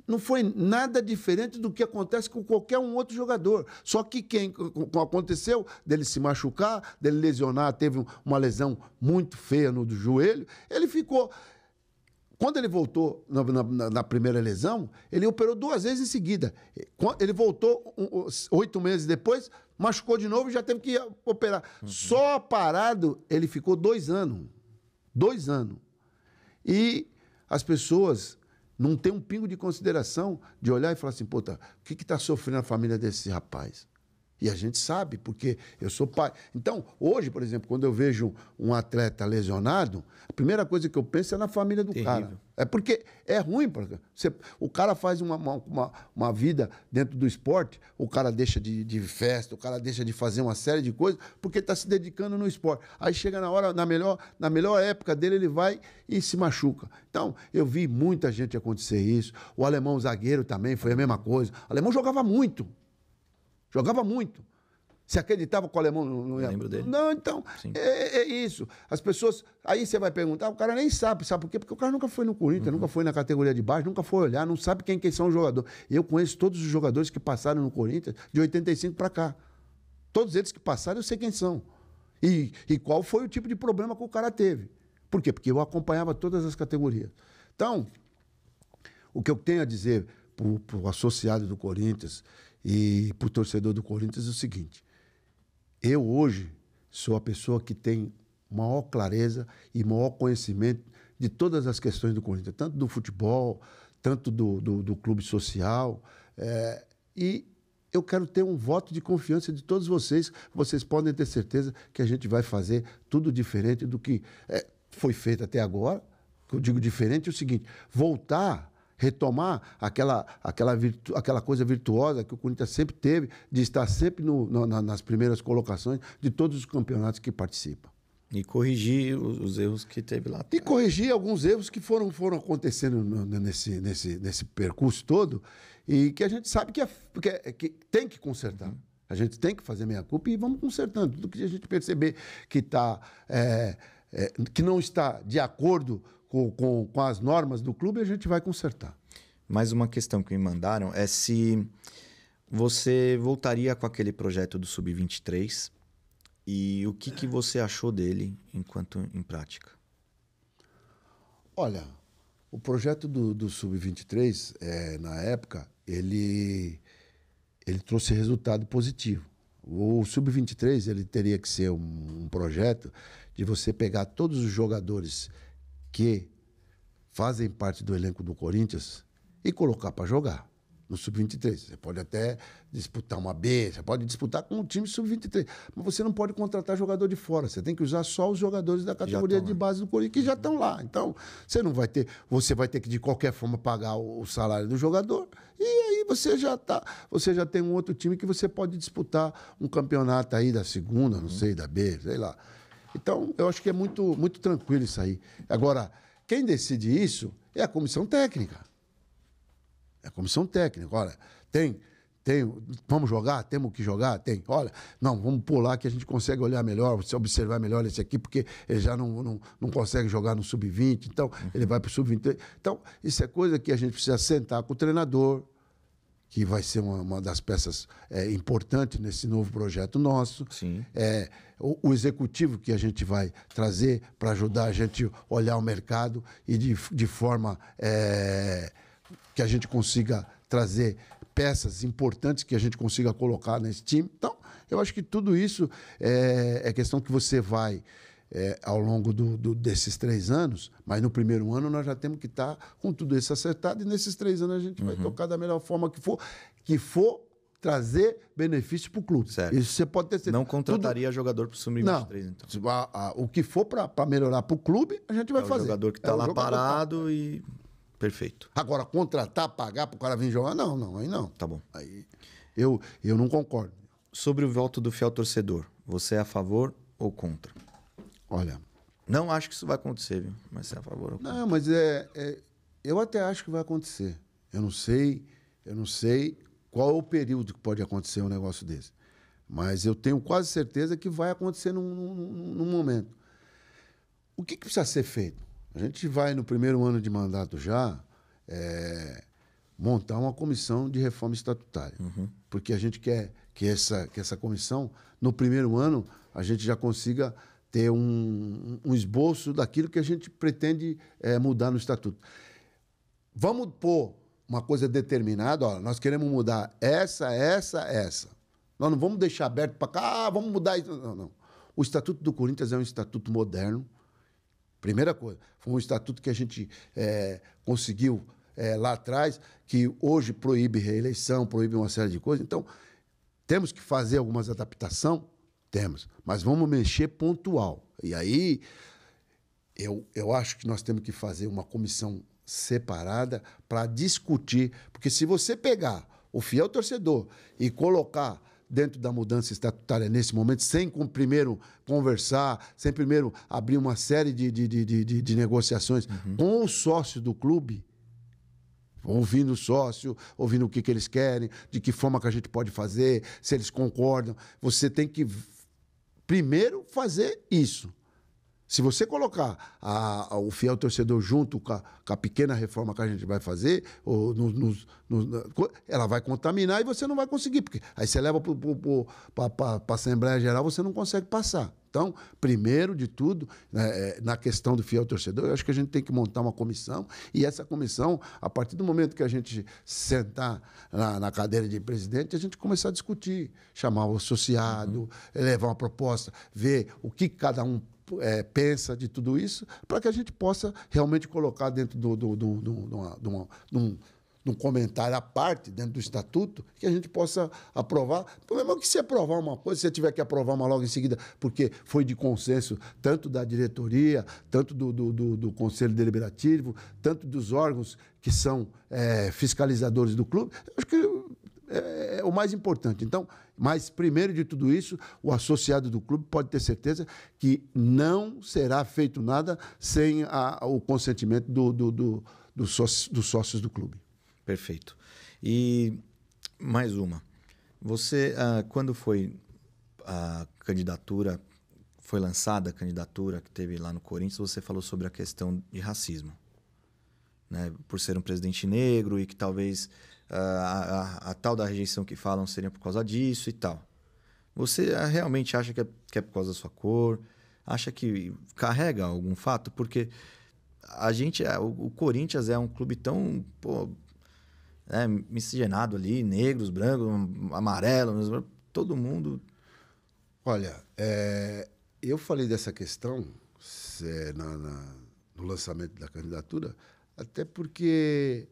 não foi nada diferente do que acontece com qualquer um outro jogador. Só que aconteceu dele se machucar, dele lesionar, teve uma lesão muito feia no do joelho, ele ficou... Quando ele voltou na primeira lesão, ele operou 2 vezes em seguida. Ele voltou 8 meses depois, machucou de novo e já teve que operar. Só parado, ele ficou 2 anos. 2 anos. E as pessoas não têm um pingo de consideração de olhar e falar assim, puta, o que está sofrendo a família desse rapaz? E a gente sabe, porque eu sou pai. Então, hoje, por exemplo, quando eu vejo um atleta lesionado, a primeira coisa que eu penso é na família do cara. É porque é ruim. O cara faz uma vida dentro do esporte, o cara deixa de festa, o cara deixa de fazer uma série de coisas, porque está se dedicando no esporte. Aí chega na hora, na melhor época dele, ele vai e se machuca. Então, eu vi muita gente acontecer isso. O alemão, o zagueiro também, foi a mesma coisa. O alemão jogava muito. Jogava muito. Se acreditava que o alemão não ia... Lembro dele. Não, então, é isso. As pessoas... Aí você vai perguntar, o cara nem sabe. Sabe por quê? Porque o cara nunca foi no Corinthians, nunca foi na categoria de baixo, nunca foi olhar, não sabe quem são os jogadores. Eu conheço todos os jogadores que passaram no Corinthians de 85 para cá. Todos eles que passaram, eu sei quem são. E qual foi o tipo de problema que o cara teve. Por quê? Porque eu acompanhava todas as categorias. Então, o que eu tenho a dizer para o associado do Corinthians e para o torcedor do Corinthians é o seguinte: eu hoje sou a pessoa que tem maior clareza e maior conhecimento de todas as questões do Corinthians, tanto do futebol, tanto do clube social, e eu quero ter um voto de confiança de todos vocês. Vocês podem ter certeza que a gente vai fazer tudo diferente do que foi feito até agora. Eu digo diferente é o seguinte: voltar, retomar aquela coisa virtuosa que o Corinthians sempre teve, de estar sempre nas primeiras colocações de todos os campeonatos que participa. E corrigir os erros que teve lá atrás. E corrigir alguns erros que foram acontecendo nesse percurso todo e que a gente sabe que tem que consertar. A gente tem que fazer meia-culpa e vamos consertando. Tudo que a gente perceber que não está de acordo com as normas do clube, a gente vai consertar. Mais uma questão que me mandaram é se você voltaria com aquele projeto do Sub-23 e o que você achou dele enquanto em prática? Olha, o projeto do Sub-23, na época, ele trouxe resultado positivo. O Sub-23 ele teria que ser um projeto de você pegar todos os jogadores que fazem parte do elenco do Corinthians e colocar para jogar no Sub-23. Você pode até disputar uma B, você pode disputar com um time Sub-23, mas você não pode contratar jogador de fora. Você tem que usar só os jogadores da categoria de base do Corinthians que já estão lá. Então, você vai ter que de qualquer forma pagar o salário do jogador e aí você já tem um outro time que você pode disputar um campeonato aí da segunda, não sei, da B, sei lá. Então, eu acho que é muito, muito tranquilo isso aí. Agora, quem decide isso é a comissão técnica. É a comissão técnica. Olha, vamos jogar? Temos que jogar? Tem. Olha, não, vamos pular que a gente consegue olhar melhor, observar melhor esse aqui, porque ele já não consegue jogar no Sub-20, então ele vai para o Sub-23. Então, isso é coisa que a gente precisa sentar com o treinador, que vai ser uma das peças importantes nesse novo projeto nosso. Sim. O executivo que a gente vai trazer para ajudar a gente a olhar o mercado e de forma que a gente consiga trazer peças importantes que a gente consiga colocar nesse time. Então, eu acho que tudo isso é questão que você vai... ao longo desses 3 anos, mas no primeiro ano nós já temos que estar com tudo isso acertado e nesses 3 anos a gente vai tocar da melhor forma que for trazer benefício para o clube. Certo. Isso você pode ter certeza. Não contrataria jogador para o Sub-23, então. O que for para melhorar para o clube, a gente vai fazer. O jogador que está lá parado e... Perfeito. Agora, contratar, pagar para o cara vir jogar, não, aí não. Tá bom. Aí eu não concordo. Sobre o voto do fiel torcedor, você é a favor ou contra? Olha... Não acho que isso vai acontecer, viu? Mas você é a favor ou contra? Não, mas eu até acho que vai acontecer. Eu não sei qual é o período que pode acontecer um negócio desse. Mas eu tenho quase certeza que vai acontecer num momento. O que precisa ser feito? A gente vai, no primeiro ano de mandato já, montar uma comissão de reforma estatutária. Porque a gente quer que essa comissão, no primeiro ano, a gente já consiga ter um esboço daquilo que a gente pretende mudar no estatuto. Vamos pôr uma coisa determinada, ó, nós queremos mudar essa. Nós não vamos deixar aberto para cá, vamos mudar isso. Não. O Estatuto do Corinthians é um estatuto moderno. Primeira coisa, foi um estatuto que a gente conseguiu lá atrás, que hoje proíbe reeleição, proíbe uma série de coisas. Então, temos que fazer algumas adaptações? Temos, mas vamos mexer pontual. E aí, eu acho que nós temos que fazer uma comissão separada para discutir, porque se você pegar o fiel torcedor e colocar dentro da mudança estatutária nesse momento, sem primeiro conversar, sem primeiro abrir uma série de negociações com o sócio do clube, ouvindo o sócio, ouvindo o que eles querem, de que forma que a gente pode fazer, se eles concordam. Você tem que primeiro fazer isso. Se você colocar o fiel torcedor junto com a pequena reforma que a gente vai fazer, ela vai contaminar e você não vai conseguir. Porque aí você leva para a Assembleia Geral, você não consegue passar. Então, primeiro de tudo, na questão do fiel torcedor, eu acho que a gente tem que montar uma comissão. E essa comissão, a partir do momento que a gente sentar na cadeira de presidente, a gente começar a discutir, chamar o associado, levar uma proposta, ver o que cada um pensa de tudo isso, para que a gente possa realmente colocar dentro de um comentário à parte, dentro do estatuto, que a gente possa aprovar. O problema é que se aprovar uma coisa, se você tiver que aprovar uma logo em seguida, porque foi de consenso tanto da diretoria, tanto do Conselho Deliberativo, tanto dos órgãos que são fiscalizadores do clube, eu acho que é o mais importante. Então, mas primeiro de tudo isso, o associado do clube pode ter certeza que não será feito nada sem o consentimento dos sócios do clube. Perfeito. E mais uma. Você, quando foi a candidatura, foi lançada a candidatura que teve lá no Corinthians, você falou sobre a questão de racismo, né? Por ser um presidente negro e que talvez a tal da rejeição que falam seria por causa disso e tal. Você realmente acha que é por causa da sua cor? Acha que carrega algum fato? Porque o Corinthians é um clube tão miscigenado ali, negros, brancos, amarelos, todo mundo. Olha, eu falei dessa questão no lançamento da candidatura, até porque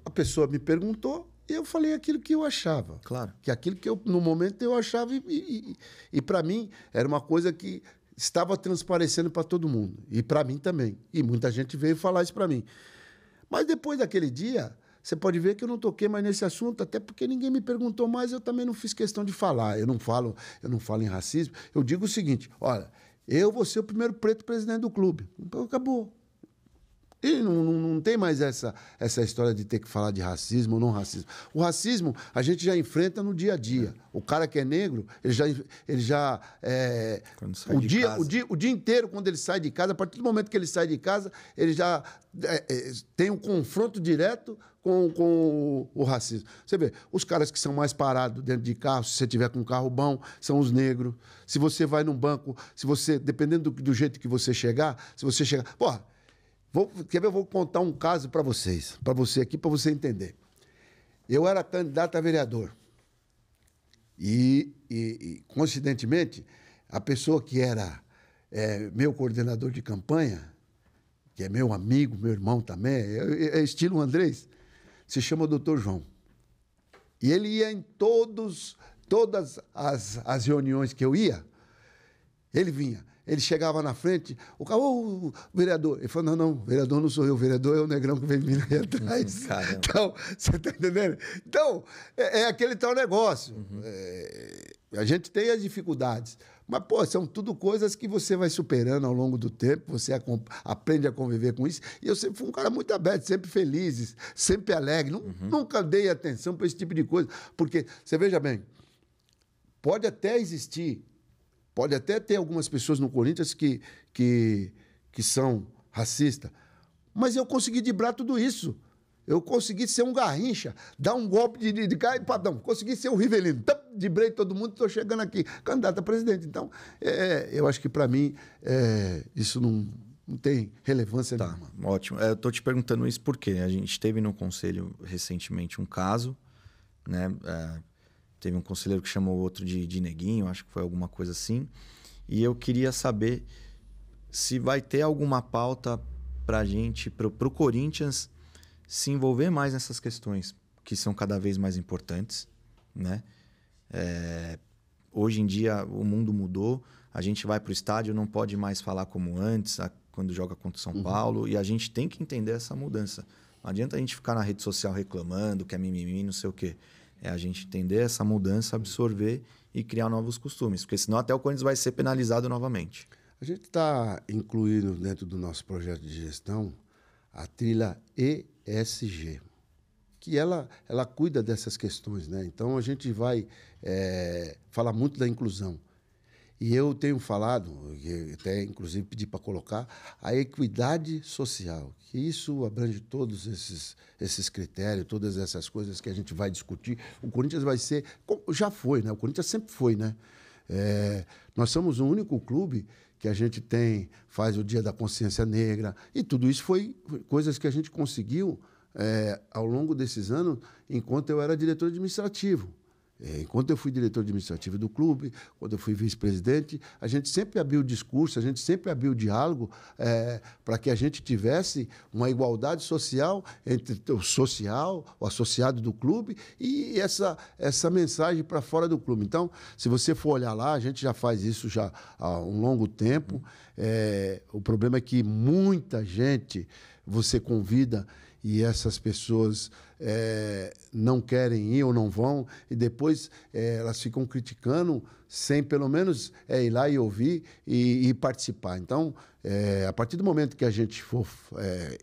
a pessoa me perguntou e eu falei aquilo que eu achava. Claro. Que aquilo que no momento eu achava e para mim era uma coisa que estava transparecendo para todo mundo. E para mim também. E muita gente veio falar isso para mim. Mas depois daquele dia, você pode ver que eu não toquei mais nesse assunto, até porque ninguém me perguntou mais, eu também não fiz questão de falar. Eu não falo em racismo. Eu digo o seguinte, olha, eu vou ser o primeiro preto presidente do clube. Então acabou. E não tem mais essa história de ter que falar de racismo ou não racismo. O racismo a gente já enfrenta no dia a dia. O cara que é negro, ele já o dia inteiro, quando ele sai de casa, a partir do momento que ele sai de casa, ele já tem um confronto direto com o racismo. Você vê, os caras que são mais parados dentro de carro, se você tiver com um carro bom, são os negros. Se você vai num banco, dependendo do jeito que você chegar, Porra, eu vou contar um caso para vocês, para você aqui, para você entender. Eu era candidato a vereador. E coincidentemente, a pessoa que era meu coordenador de campanha, que é meu amigo, meu irmão também, é estilo Andrés, se chama Dr. João. E ele ia em todas as reuniões que eu ia, ele vinha. Ele chegava na frente, o vereador. Ele falou, não, vereador não sou eu, vereador é o negrão que vem vindo aí atrás. Caramba. Então, você está entendendo? Então, é aquele tal negócio. A gente tem as dificuldades. Mas, são tudo coisas que você vai superando ao longo do tempo, você aprende a conviver com isso. E eu sempre fui um cara muito aberto, sempre feliz, sempre alegre. Nunca dei atenção para esse tipo de coisa. Porque, você veja bem, pode até existir, pode até ter algumas pessoas no Corinthians que são racistas, mas eu consegui driblar tudo isso. Eu consegui ser um Garrincha, dar um golpe de cá e padrão. Consegui ser o Rivelino. Driblei todo mundo, estou chegando aqui, candidato a presidente. Então, eu acho que, para mim, isso não tem relevância nenhuma. Ótimo. Eu estou te perguntando isso porque a gente teve no conselho recentemente um caso, né? Teve um conselheiro que chamou o outro de neguinho, acho que foi alguma coisa assim. E eu queria saber se vai ter alguma pauta para a gente, para o Corinthians, se envolver mais nessas questões que são cada vez mais importantes, né? Hoje em dia o mundo mudou, a gente vai para o estádio, não pode mais falar como antes, quando joga contra o São Paulo, e a gente tem que entender essa mudança. Não adianta a gente ficar na rede social reclamando que é mimimi, não sei o quê. É a gente entender essa mudança, absorver e criar novos costumes, porque senão até o Corinthians vai ser penalizado novamente. A gente está incluindo dentro do nosso projeto de gestão a trilha ESG, que ela cuida dessas questões, né? Então, a gente vai falar muito da inclusão. E eu tenho falado, até inclusive pedi para colocar, a equidade social, que isso abrange todos esses critérios, todas essas coisas que a gente vai discutir. O Corinthians vai ser, já foi, né? O Corinthians sempre foi, né? Nós somos o único clube que a gente faz o Dia da Consciência Negra, e tudo isso foi coisas que a gente conseguiu ao longo desses anos, enquanto eu era diretor administrativo. Enquanto eu fui diretor administrativo do clube, quando eu fui vice-presidente, a gente sempre abriu o discurso, a gente sempre abriu o diálogo para que a gente tivesse uma igualdade social entre o associado do clube e essa mensagem para fora do clube. Então, se você for olhar lá, a gente já faz isso já há um longo tempo. O problema é que muita gente você convida e essas pessoas não querem ir ou não vão, e depois elas ficam criticando sem pelo menos ir lá e ouvir e participar. Então, a partir do momento que a gente for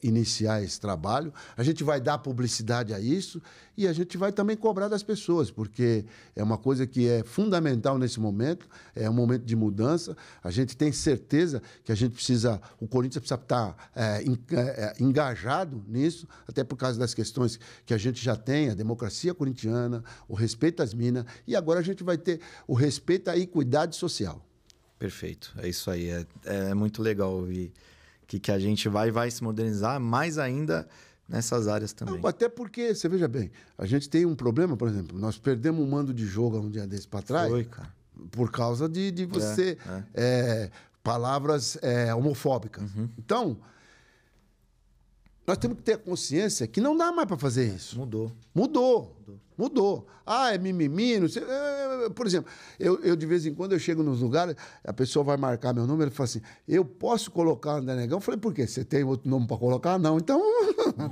iniciar esse trabalho, a gente vai dar publicidade a isso e a gente vai também cobrar das pessoas, porque é uma coisa que é fundamental nesse momento, é um momento de mudança. A gente tem certeza que o Corinthians precisa estar engajado nisso, até por causa das questões que a gente já tem, a democracia corintiana, o respeito às minas, e agora a gente vai ter o respeito à equidade social. Perfeito, é isso aí. É muito legal ouvir que a gente vai se modernizar mais ainda nessas áreas também. Não, até porque, você veja bem, a gente tem um problema, por exemplo, nós perdemos um mando de jogo há um dia desse para trás. Foi, cara. Por causa de você... palavras homofóbicas. Então, nós temos que ter consciência que não dá mais para fazer isso. Mudou. Ah, é mimimi, não sei. Por exemplo, eu de vez em quando eu chego nos lugares, a pessoa vai marcar meu número e fala assim, eu posso colocar André Negão? Eu falei, por quê? Você tem outro nome para colocar? Não, então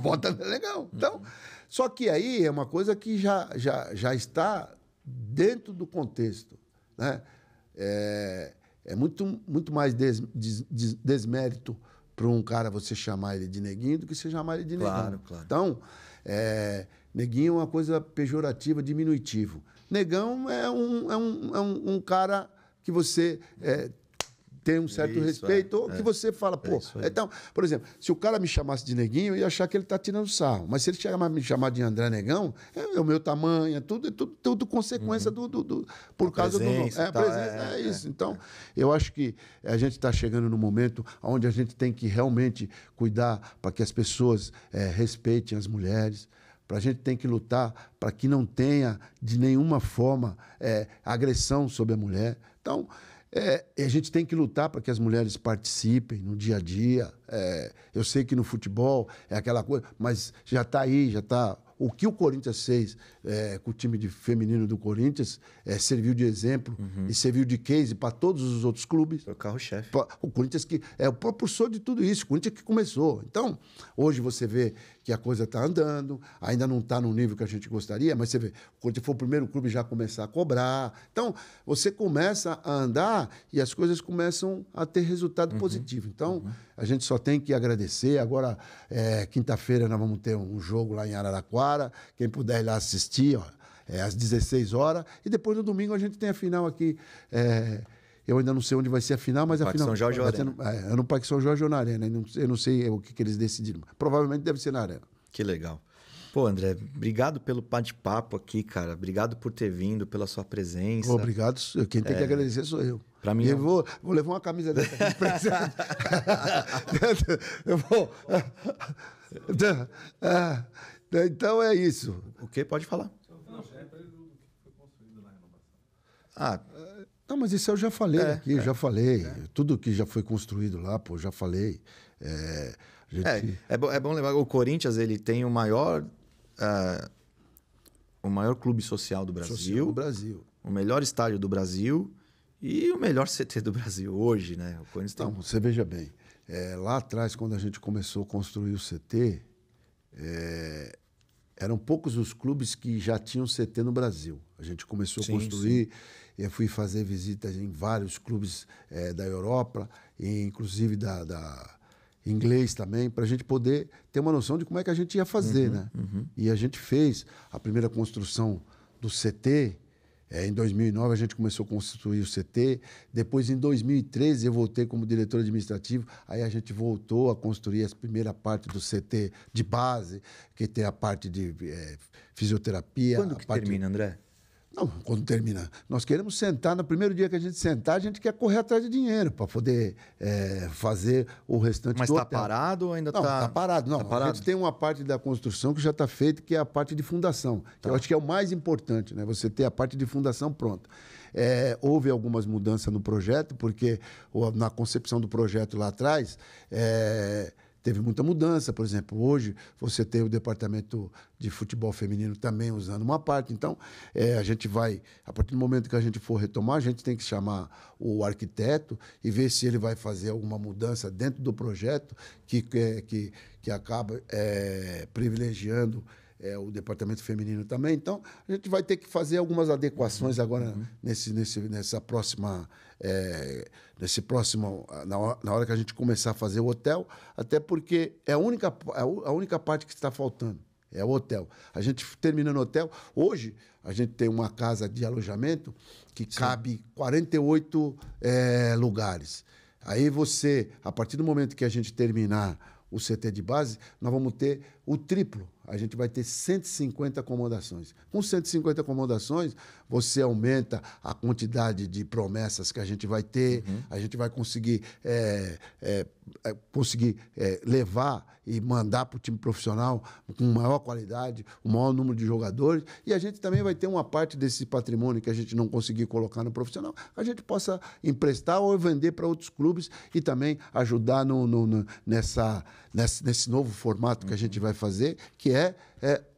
bota André Negão. Então, só que aí é uma coisa que já está dentro do contexto, né? É muito mais desmérito para um cara você chamar ele de neguinho do que você chamar ele de negão. Claro. Então, neguinho é uma coisa pejorativa, diminutivo. Negão é um cara que você tem um certo respeito, ou que você fala, pô... Então, por exemplo, se o cara me chamasse de neguinho, eu ia achar que ele está tirando sarro. Mas se ele me chamar de André Negão, é o meu tamanho, é tudo consequência por causa do nome. A presença é isso. Então, eu acho que a gente está chegando no momento onde a gente tem que realmente cuidar para que as pessoas respeitem as mulheres, a gente tem que lutar para que não tenha, de nenhuma forma, agressão sobre a mulher. Então... a gente tem que lutar para que as mulheres participem no dia a dia. Eu sei que no futebol é aquela coisa, mas já está aí, já está... O que o Corinthians fez com o time feminino do Corinthians serviu de exemplo e serviu de case para todos os outros clubes. Foi o carro-chefe. O Corinthians que é o propulsor de tudo isso, o Corinthians que começou. Então, hoje você vê que a coisa está andando, ainda não está no nível que a gente gostaria, mas você vê, o Corinthians foi o primeiro clube já a começar a cobrar. Então, você começa a andar e as coisas começam a ter resultado positivo. Então, a gente só tem que agradecer. Agora, quinta-feira, nós vamos ter um jogo lá em Araraquara. Quem puder ir lá assistir, ó, às 16 horas. E depois no domingo a gente tem a final aqui. Eu ainda não sei onde vai ser a final, mas a final São Jorge vai ser no Parque São Jorge ou na Arena. Eu não sei o que eles decidiram. Provavelmente deve ser na Arena. Que legal. Pô, André, obrigado pelo bate-papo aqui, cara. Obrigado por ter vindo, pela sua presença. Obrigado. Quem tem que agradecer sou eu. Pra mim, eu vou levar uma camisa dessa aqui de presente. Eu vou... Então é isso. O que? Pode falar. Não, mas isso eu já falei aqui, eu já falei. Tudo que já foi construído lá, pô, já falei. É bom lembrar, o Corinthians ele tem o maior clube social do Brasil. O melhor estádio do Brasil e o melhor CT do Brasil hoje, né? O Corinthians tem... Não, você veja bem, lá atrás, quando a gente começou a construir o CT, eram poucos os clubes que já tinham CT no Brasil. A gente começou a construir, eu fui fazer visitas em vários clubes da Europa, e inclusive da inglês também, para a gente poder ter uma noção de como é que a gente ia fazer, né? E a gente fez a primeira construção do CT. Em 2009 a gente começou a construir o CT, depois em 2013 eu voltei como diretor administrativo, aí a gente voltou a construir a primeira parte do CT de base, que tem a parte de fisioterapia. Quando que termina, André? Não, quando termina. Nós queremos sentar, no primeiro dia que a gente sentar, a gente quer correr atrás de dinheiro para poder fazer o restante do hotel. Mas está parado ou ainda está... Não, está parado. Não, tá parado? A gente tem uma parte da construção que já está feita, que é a parte de fundação. Que eu acho que é o mais importante, né? Você ter a parte de fundação pronta. Houve algumas mudanças no projeto, porque na concepção do projeto lá atrás... teve muita mudança, por exemplo, hoje você tem o departamento de futebol feminino também usando uma parte, então a gente vai, a partir do momento que a gente for retomar, a gente tem que chamar o arquiteto e ver se ele vai fazer alguma mudança dentro do projeto que acaba privilegiando o departamento feminino também. Então, a gente vai ter que fazer algumas adequações agora nessa próxima... nesse próximo... Na hora que a gente começar a fazer o hotel, até porque é a única parte que está faltando. É o hotel. A gente termina no hotel. Hoje, a gente tem uma casa de alojamento que cabe 48 lugares. Aí você, a partir do momento que a gente terminar o CT de base, nós vamos ter o triplo. A gente vai ter 150 acomodações. Com 150 acomodações, você aumenta a quantidade de promessas que a gente vai ter, a gente vai conseguir levar e mandar para o time profissional com maior qualidade, o maior número de jogadores, e a gente também vai ter uma parte desse patrimônio que a gente não conseguir colocar no profissional, a gente possa emprestar ou vender para outros clubes e também ajudar nesse novo formato que a gente vai fazer, que é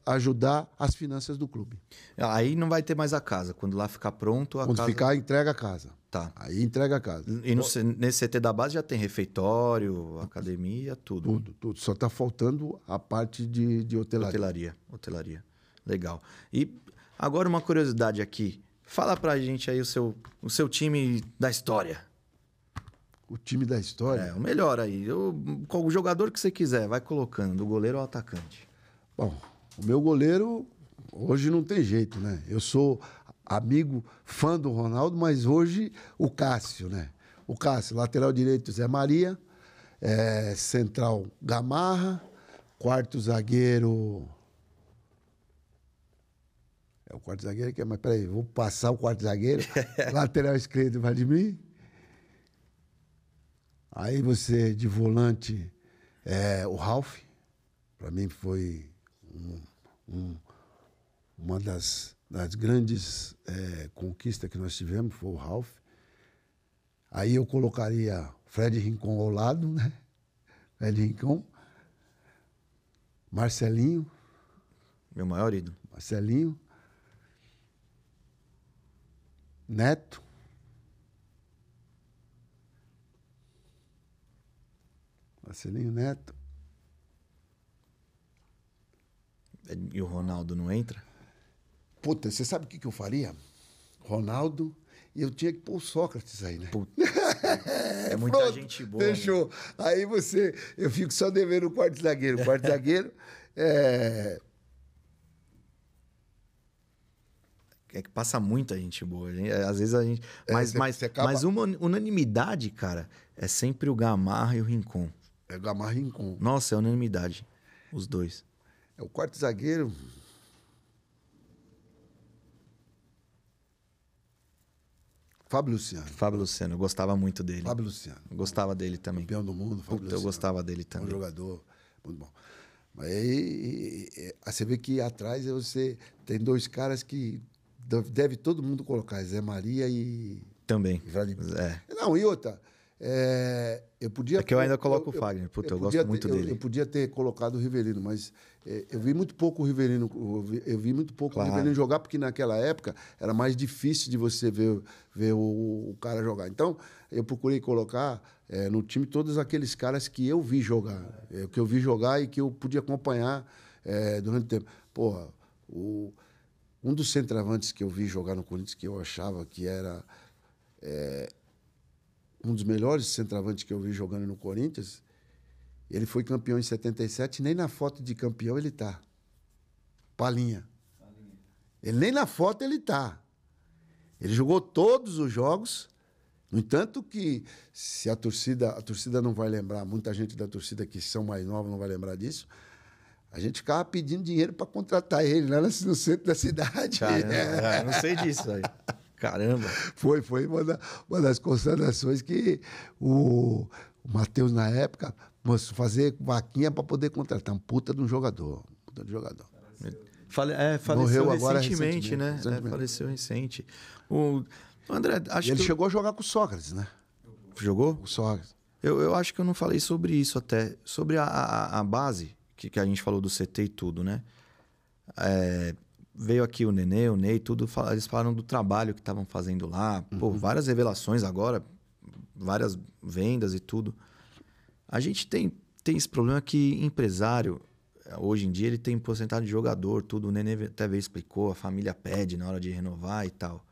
ajudar as finanças do clube. Aí não vai ter mais a casa. Quando lá ficar pronto, a Quando casa... ficar, entrega a casa. Tá. Aí entrega a casa. E nesse CT da base já tem refeitório, academia, tudo. Tudo. Só está faltando a parte de hotelaria. Hotelaria. Legal. E agora uma curiosidade aqui. Fala pra gente aí o seu time da história. O time da história? O melhor aí. O jogador que você quiser, vai colocando, do goleiro ao atacante. Bom, o meu goleiro hoje não tem jeito, né? Eu sou amigo, fã do Ronaldo, mas hoje o Cássio, né? O Cássio, lateral direito, Zé Maria, central, Gamarra, quarto zagueiro... o quarto zagueiro que mas peraí, vou passar o quarto zagueiro, lateral esquerdo, Vladimir. Aí você, de volante, o Ralf. Para mim foi uma das grandes conquistas que nós tivemos, foi o Ralf. Aí eu colocaria Fred Rincon ao lado, né? Fred Rincon. Marcelinho. Meu maior ídolo. Marcelinho. Neto. Marcelinho, Neto. E o Ronaldo não entra? Puta, você sabe o que eu faria? Ronaldo, e eu tinha que pôr o Sócrates aí, né? Puta. É muita Pronto, gente boa. Fechou. Né? Aí eu fico só devendo o quarto zagueiro. O quarto zagueiro é que passa muita gente boa. Às vezes a gente... você acaba... Mas uma unanimidade, cara, é sempre o Gamarra e o Rincon. É o Gamarra e Rincon. Nossa, é unanimidade. Os dois. É o quarto zagueiro... Fábio Luciano, eu gostava muito dele. Fábio Luciano. Eu gostava dele também. Campeão do mundo, Fábio Luciano. Eu gostava dele também. Um jogador muito bom. Mas aí você vê que atrás você tem dois caras que deve todo mundo colocar, Zé Maria e... Também. E Vladimir. É. Não, e outra... eu podia... É que eu ainda coloco o Fagner. Puta, eu gosto muito dele. Eu podia ter colocado o Rivelino, mas eu vi muito pouco o Rivelino. Eu vi muito pouco o Rivelino jogar, porque naquela época era mais difícil de você ver o cara jogar. Então, eu procurei colocar no time todos aqueles caras que eu vi jogar. Que eu vi jogar e que eu podia acompanhar durante o tempo. Porra, um dos centroavantes que eu vi jogar no Corinthians, que eu achava que era... um dos melhores centroavantes que eu vi jogando no Corinthians, ele foi campeão em 77, nem na foto de campeão ele tá. Palinha. Ele nem na foto ele tá. Ele jogou todos os jogos, no entanto que, se a torcida não vai lembrar, muita gente da torcida que são mais novos não vai lembrar disso, a gente ficava pedindo dinheiro para contratar ele lá no centro da cidade. Caramba, não sei disso aí. Caramba. Foi uma das constatações que o Matheus, na época, fazer vaquinha para poder contratar um puta de um jogador. Faleceu Morreu agora recentemente, né? Faleceu recente. O André, acho ele chegou a jogar com o Sócrates, né? Jogou? O Sócrates. Eu acho que eu não falei sobre isso até. Sobre a base, que a gente falou do CT e tudo, né? Veio aqui o Nenê, o Ney, tudo, eles falaram do trabalho que estavam fazendo lá. Pô, várias revelações agora, várias vendas e tudo. A gente tem esse problema que empresário, hoje em dia, ele tem porcentagem de jogador, tudo. O Nenê até veio explicou, a família pede na hora de renovar e tal.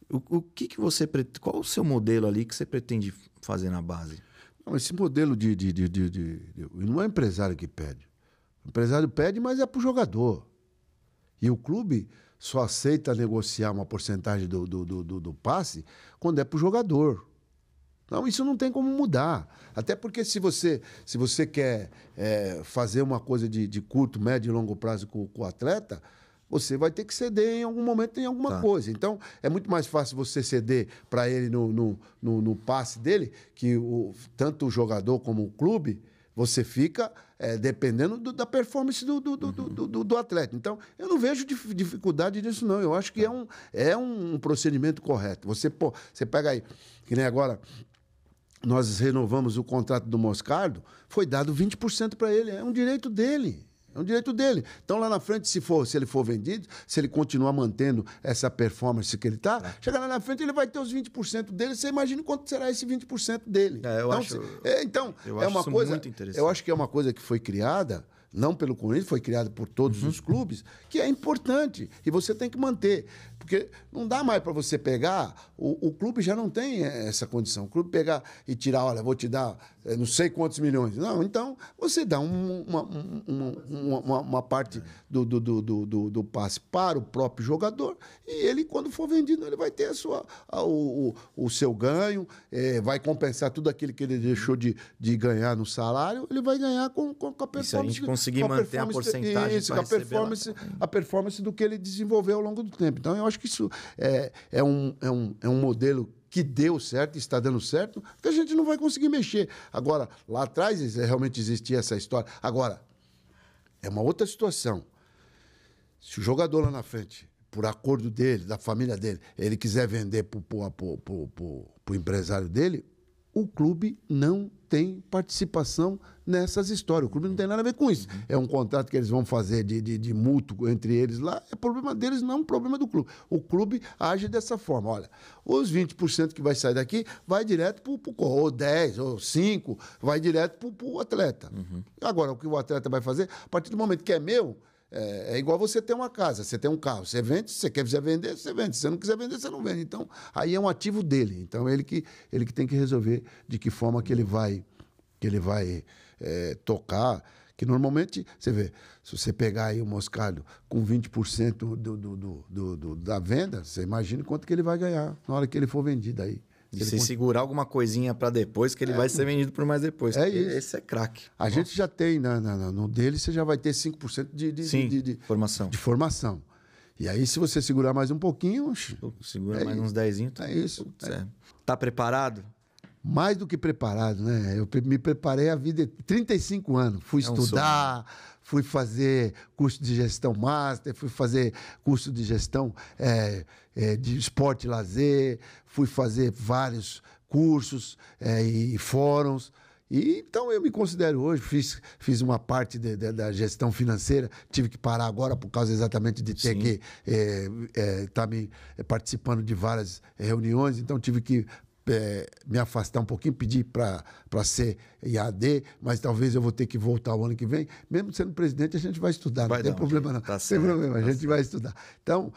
O que você... Qual o seu modelo ali que você pretende fazer na base? Não, esse modelo não é empresário que pede. O empresário pede, mas é pro jogador. E o clube só aceita negociar uma porcentagem do passe quando é para o jogador. Então, isso não tem como mudar. Até porque se você quer fazer uma coisa de curto, médio e longo prazo com o atleta, você vai ter que ceder em algum momento em alguma coisa. Então, é muito mais fácil você ceder para ele no passe dele, que tanto o jogador como o clube... Você fica dependendo da performance do atleta. Então, eu não vejo dificuldade nisso, não. Eu acho que é um procedimento correto. Você pega aí, que nem agora, nós renovamos o contrato do Moscardo, foi dado 20% para ele. É um direito dele. É um direito dele. Então, lá na frente, se ele for vendido, se ele continuar mantendo essa performance que ele está, chegar lá na frente, ele vai ter os 20% dele. Você imagina quanto será esse 20% dele. Eu acho uma coisa muito interessante. Eu acho que é uma coisa que foi criada, não pelo Corinthians, foi criada por todos os clubes, que é importante. E você tem que manter. Porque não dá mais para você pegar... O clube já não tem essa condição. O clube pegar e tirar, olha, vou te dar não sei quantos milhões. Não, então você dá uma parte do passe para o próprio jogador e ele, quando for vendido, ele vai ter o seu ganho, vai compensar tudo aquilo que ele deixou de ganhar no salário, ele vai ganhar com a performance. E se a gente conseguir manter a porcentagem a performance do que ele desenvolveu ao longo do tempo. Então, eu acho que isso é um modelo que deu certo, está dando certo, que a gente não vai conseguir mexer. Agora, lá atrás realmente existia essa história. Agora, é uma outra situação. Se o jogador lá na frente, por acordo dele, da família dele, ele quiser vender para o empresário dele, o clube não tem participação nessas histórias. O clube não tem nada a ver com isso. É um contrato que eles vão fazer de mútuo entre eles lá. É problema deles, não é um problema do clube. O clube age dessa forma. Olha, os 20% que vai sair daqui vai direto para ou 10, ou 5, vai direto para o atleta. Agora, o que o atleta vai fazer, a partir do momento que é meu, é igual você ter uma casa, você tem um carro, você vende, se você quiser vender, você vende. Se você não quiser vender, você não vende. Então, aí é um ativo dele. Então, ele que tem que resolver de que forma que ele vai tocar, Que normalmente, você vê, se você pegar aí o Moscardo com 20% da venda, você imagina quanto que ele vai ganhar na hora que ele for vendido aí. E se segurar alguma coisinha para depois, que ele vai ser vendido por mais depois. É isso. Esse é craque. A gente já tem, no dele, você já vai ter 5% de formação. De formação. E aí, se você segurar mais um pouquinho... Segura mais uns 10. É isso. Tá preparado? Mais do que preparado, né? Eu me preparei a vida... 35 anos. Fui estudar, fui fazer curso de gestão master, fui fazer curso de gestão de esporte e lazer, fui fazer vários cursos e fóruns. E, então, eu me considero hoje, fiz uma parte da gestão financeira, tive que parar agora por causa exatamente de ter que estar participando de várias reuniões, então tive que me afastar um pouquinho, pedir para ser IAD, mas talvez eu vou ter que voltar o ano que vem. Mesmo sendo presidente, a gente vai estudar, não tem problema não. Não tem problema, a gente vai estudar. Então,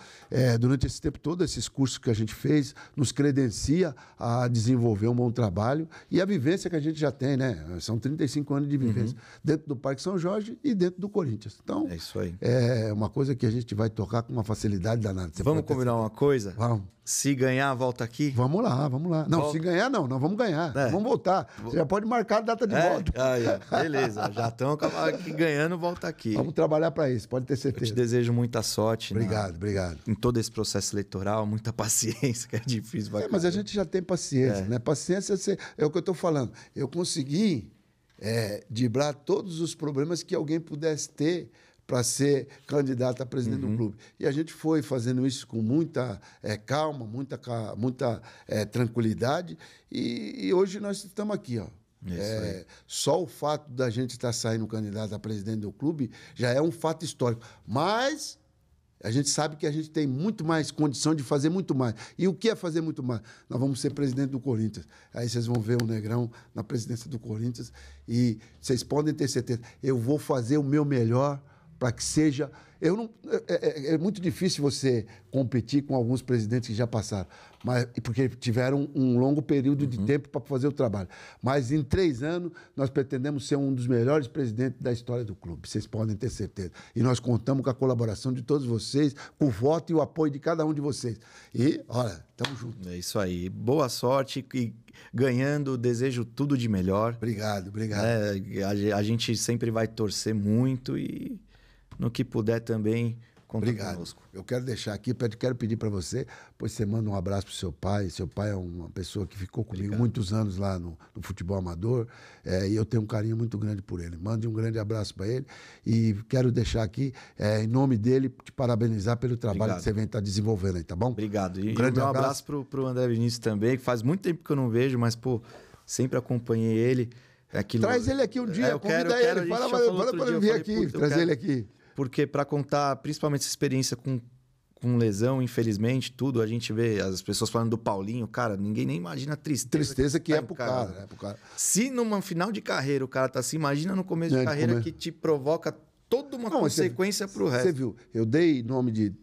durante esse tempo todo, esses cursos que a gente fez nos credencia a desenvolver um bom trabalho e a vivência que a gente já tem, né? São 35 anos de vivência dentro do Parque São Jorge e dentro do Corinthians. Então, é isso aí. É uma coisa que a gente vai tocar com uma facilidade danada. Vamos combinar uma coisa? Vamos. Se ganhar, volta aqui? Vamos lá, vamos lá. Não, se ganhar, não. Nós vamos ganhar. Vamos voltar. Você já pode marcar a data de volta. Beleza. Já estão aqui ganhando, volta aqui. Vamos trabalhar para isso, pode ter certeza. Eu te desejo muita sorte. Obrigado. Em todo esse processo eleitoral, muita paciência, que é difícil. Mas a gente já tem paciência, né? Paciência é o que eu estou falando. Eu consegui driblar todos os problemas que alguém pudesse ter para ser candidato a presidente do clube. E a gente foi fazendo isso com muita calma, muita tranquilidade. E hoje nós estamos aqui, ó. Só o fato da gente estar saindo candidato a presidente do clube já é um fato histórico. Mas a gente sabe que a gente tem muito mais condição de fazer muito mais. E o que é fazer muito mais? Nós vamos ser presidente do Corinthians. Aí vocês vão ver o Negrão na presidência do Corinthians e vocês podem ter certeza, eu vou fazer o meu melhor para que seja... É muito difícil você competir com alguns presidentes que já passaram, porque tiveram um longo período de tempo para fazer o trabalho. Mas em 3 anos, nós pretendemos ser um dos melhores presidentes da história do clube. Vocês podem ter certeza. E nós contamos com a colaboração de todos vocês, com o voto e o apoio de cada um de vocês. E, olha, estamos juntos. É isso aí. Boa sorte e ganhando, desejo tudo de melhor. Obrigado. A gente sempre vai torcer muito e... no que puder também, conta conosco. Eu quero deixar aqui, quero pedir para você, pois você manda um abraço para o seu pai. Seu pai é uma pessoa que ficou comigo muitos anos lá no futebol amador, e eu tenho um carinho muito grande por ele. Mande um grande abraço para ele e quero deixar aqui, em nome dele, te parabenizar pelo trabalho que você vem estar desenvolvendo aí, tá bom? Obrigado. E um abraço para o André Vinícius também, que faz muito tempo que eu não vejo, mas, sempre acompanhei ele. Traz ele aqui um dia, convida ele, fala para ele vir aqui, traz ele aqui. Porque para contar, principalmente essa experiência com lesão, infelizmente, tudo, a gente vê as pessoas falando do Paulinho, cara, ninguém nem imagina a tristeza que é pro cara. Se numa final de carreira o cara tá assim, imagina no começo de carreira que te provoca toda uma consequência pro resto. Você viu, eu dei nome de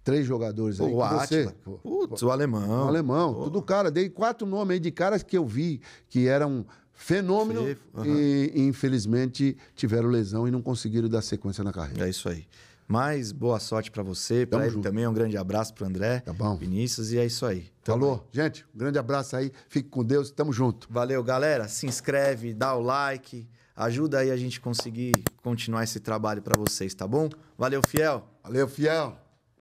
3 jogadores aí. O Átila, o Alemão. O Alemão, tudo cara. Dei 4 nomes aí de caras que eu vi que eram... fenômeno e infelizmente tiveram lesão e não conseguiram dar sequência na carreira. É isso aí. Mas boa sorte para você, para ele também. Um grande abraço para o André, Vinícius, e é isso aí. Falou. Gente, um grande abraço aí. Fique com Deus, tamo junto. Valeu, galera. Se inscreve, dá o like, ajuda aí a gente conseguir continuar esse trabalho para vocês, tá bom? Valeu, fiel. Valeu, fiel.